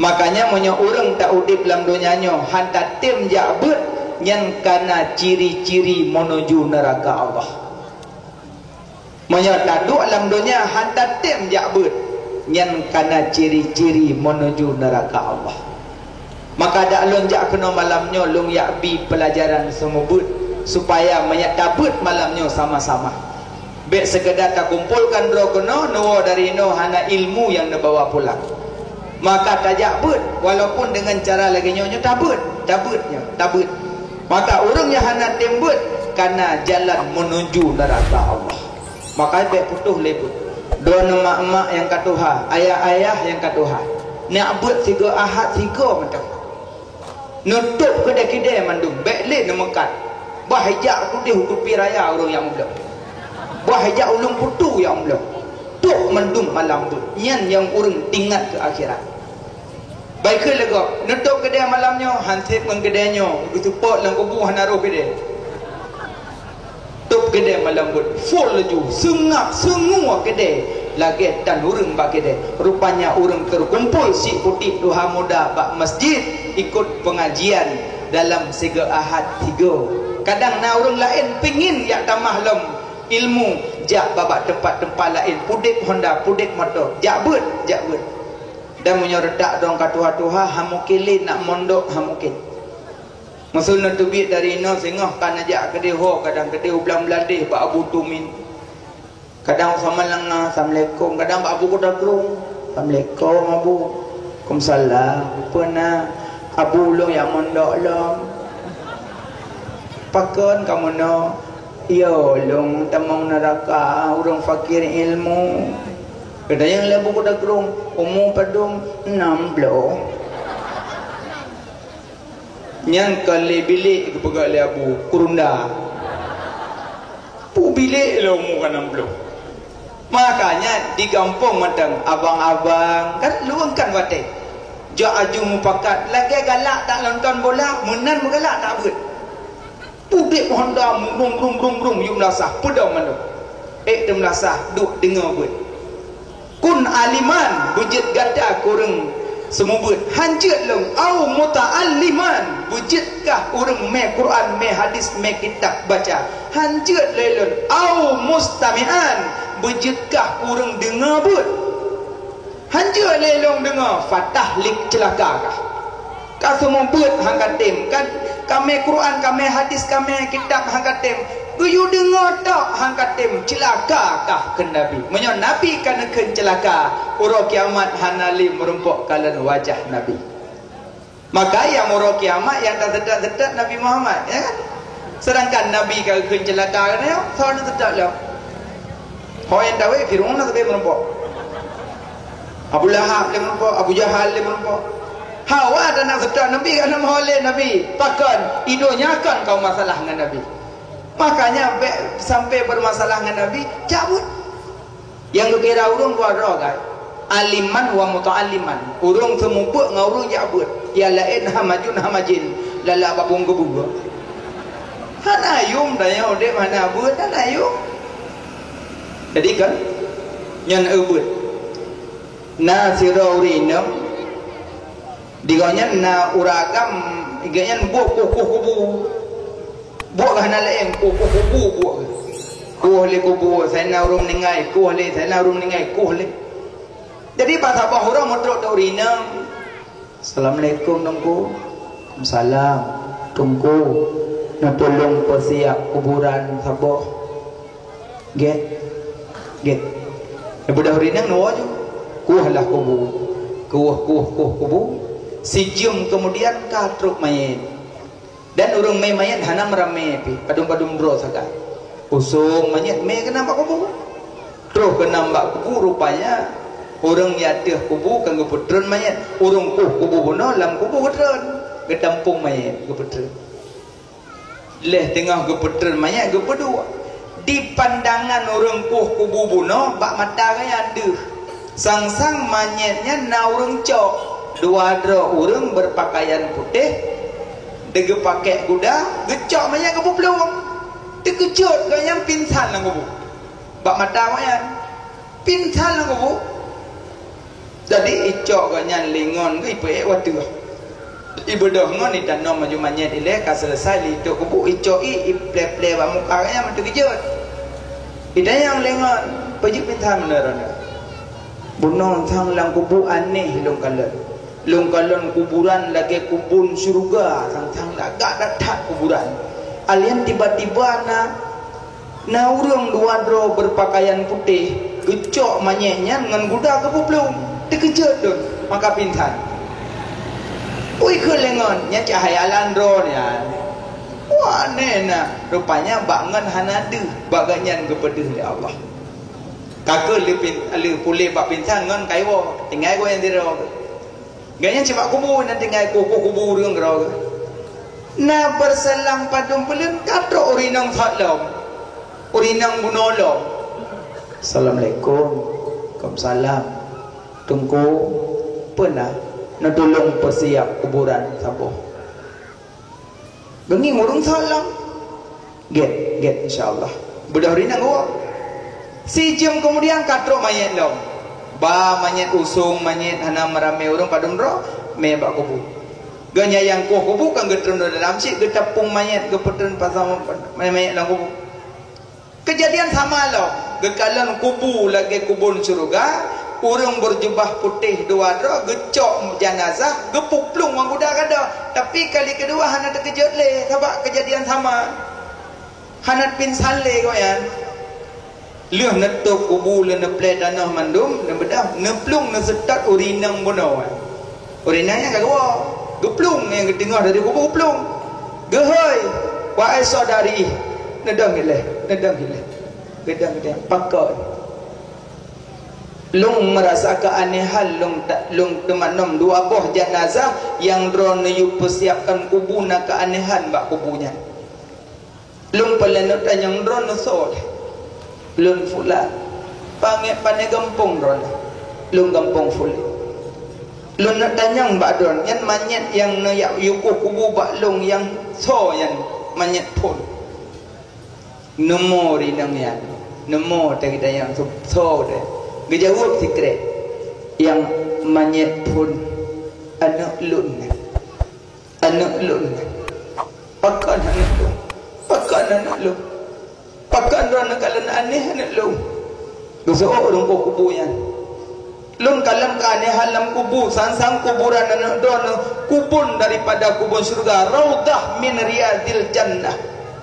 Makanya monya orang tak udip dalam dunianya hantar tim jabut yang kana ciri-ciri menuju neraka Allah. Monya tak duduk dalam dunia hantar tim jabut Yang kana ciri-ciri menuju neraka Allah. Maka dak lon jak kena malamnya long yak bi pelajaran semubut supaya mayat dapat malamnya sama-sama. Bek sekedar tak kumpulkan ro kena no dari no hana ilmu yang dibawa pulang. Maka tajak bet walaupun dengan cara lagi nyonya tabut tabut. Maka orang yang hana tembut karena jalan menuju neraka Allah. Maka bek putuh lebut. Dua nama emak yang katuha, ayah-ayah yang katuha. Nak buat 3 ahad 3 macam. Nutup kedai-kedai mandung bekle nemekat bahajak tu dia hukupi raya orang yang belum bahajak ulung putu yang belum tuk mandung malam tu yan yang urang tinggal ke akhirat baik ke lega nutup kedai malamnya hansip kedainya begitu pot lang kubu hanaruh kedai tutup kedai malam tu full laju sengak semua kedai lagi dan urang bak kedai rupanya urang terkumpul si putih duha muda bak masjid ikut pengajian dalam 3 ahad 3. Kadang na orang lain pengin yak tamah lom ilmu jak babak tempat-tempat lain pudik Honda pudik motor jak bet dan punya redak dong katuha-tuha hamukilin nak mondok hamukil masul nak tubik dari no sengah kan ajak kedai ho kadang kedai ulang beladih bak abu tumin kadang sama langa assalamualaikum kadang bak abu kudagrung assalamualaikum abu Waalaikumsalam pernah abu ulung yang mondok long pakon kamu no yo long tamang neraka urang fakir ilmu kada yang lebu kuda gerung umum padung 60 nyang kali bilik kepegali abu kurunda pu bilik lo umum kan 60 makanya di kampung madang abang-abang kan luangkan wate ja aju mupakat lagi galak tak nonton bola menan galak tak beut pudik Honda rum yum lasah pedang mana dem lasah duk dengar beut kun aliman bujit gada kurang semubut hanjut long au muta'alliman bujitkah urang me Quran me hadis me kitab baca hanjut lelon au mustami'an bujitkah urang dengar beut hanjur lelong dengar fatah lik celaka kah kah semua beut hang katim kan kami Quran kami hadis kami kitab hang katim guyu dengar tak hang katim celaka kah ke nabi menyo nabi kana ken celaka uro kiamat hanali merumpok kalan wajah nabi maka yang uro kiamat yang tak sedak Nabi Muhammad ya kan sedangkan nabi ka ken celaka ne so ne sedak lo ho yang dawe firun na tabe merumpok Abu Lahab le merumpok Abu Jahal le merumpok Hawa dan nak sedar Nabi kan maholeh Nabi takkan idonya kan kau masalah dengan Nabi makanya sampai bermasalah dengan Nabi cabut yang kira urung dua kan aliman wa muta'alliman urung semupuk ngau urung cabut ya lain hamajin lala babung kebu hana yum daya ode mana buat hana yum jadi kan nyan ubut na siraurina diganya na uragam iganya buak kubu buak hana lain kubu buak le kubu saya na urung ningai kuhle saya na urung ningai kuhle jadi bahasa bahura modrok daurina assalamualaikum nungku salam tungku nak tolong persiap kuburan saboh get budak urina nuwa ju kuhlah kubu kubu sejum kemudian katruk mayat dan urung mayat hana merame pi padung dro saga usung mayat me kena bak kubu terus kena bak kubu rupanya urang yatih kubu kanggo putreun mayat urung kubu bono lam kubu putreun getampung mayat ge putreun leh tengah ge putreun mayat ge pedua di pandangan urang kubu bono bak mata kaya deuh sang mayatnya na urang cok dua dro urang berpakaian putih dege pakai kuda gecok mayat ke peluang dikejut gayam pinsan lang kubu bak mata mayat pinsan lang kubu jadi icok ganyan lingon ke ipe watu ibadah ngon ni tanam maju mayat ile ka selesai li tok kubu icok i ple ba muka nya matu kejut ida yang lingon pejik pinsan beneran Bunuh tang lang kubu aneh long kalon kuburan lagi kubun surga tang agak datat kuburan. Alian tiba-tiba na urang dua dro berpakaian putih gecok manyenya dengan guda ke puplung dikejut dun maka pintan. Ui kelengon nya cahaya landro ya. Wah nena rupanya bangan hanadu baganyan kepada Allah. Kakak lu pulih bak pintan ngon kaiwo tinggal ko yang diro. Ganyan cuma kubu na tinggal kubu rung gro. Na berselang padung pelun kato urinang thatlom. Urinang bunolong. Assalamualaikum. Waalaikumsalam. Tunggu pernah natulong persiap kuburan saboh. Gengi ngurung salam. Get insyaallah. Budak urinang gua. Si jam kemudian katrok mayat long. Ba mayat usung mayat hana merame urang padung ro me bak kubu. Ganya yang kubu kan getron dalam si getapung mayat gepetun pasang mayat lang kubu. Kejadian sama lo. Gekalan kubu lagi kubun surga, urang berjubah putih dua dro gecok jenazah gepuplung mangguda kada. Tapi kali kedua hana terkejut le sebab kejadian sama. Hanat bin Saleh koyan. Leuh netuk kubu le neple tanah mandum ne bedah neplung ne setat urinang bono. Urinangnya kagak geplung yang ketengah dari kubu geplung. Gehoi wahai saudari nedang gile. Gedang pakai. Lung merasa keanehan lung teman dua buah jenazah yang drone yu persiapkan kubuna keanehan bak kubunya. Lung pelenut yang drone sol. Lung fulan. Pane gampung drone. Lung gampung fulan. Lung nak tanyang bak drone yang manyet yang nayak yukuh kubu bak lung yang so yang manyet pun. Nemo rinang yan. Nemo kita yang so deh. Gejawab sikret yang manyet pun anak lun pakan anak lun pakan rana kalan aneh anak lun dosa orang kubuyan lun kalam keanehan dalam kubu sansang kuburan anak don kubun daripada kubun surga raudah min riyadil jannah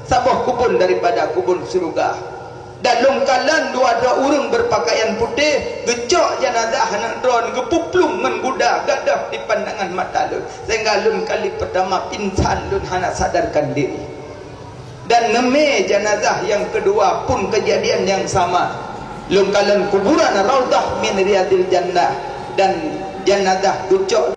sabah kubun daripada kubun surga. Dan longkalan dua urang berpakaian putih gecok jenazah anak drone gepuplung ngan guda gadah di pandangan mata lun sehingga lun kali pertama pingsan lun hana sadarkan diri. Dan neme jenazah yang kedua pun kejadian yang sama. Longkalan kuburan raudah min riyadil jannah dan jenazah gecok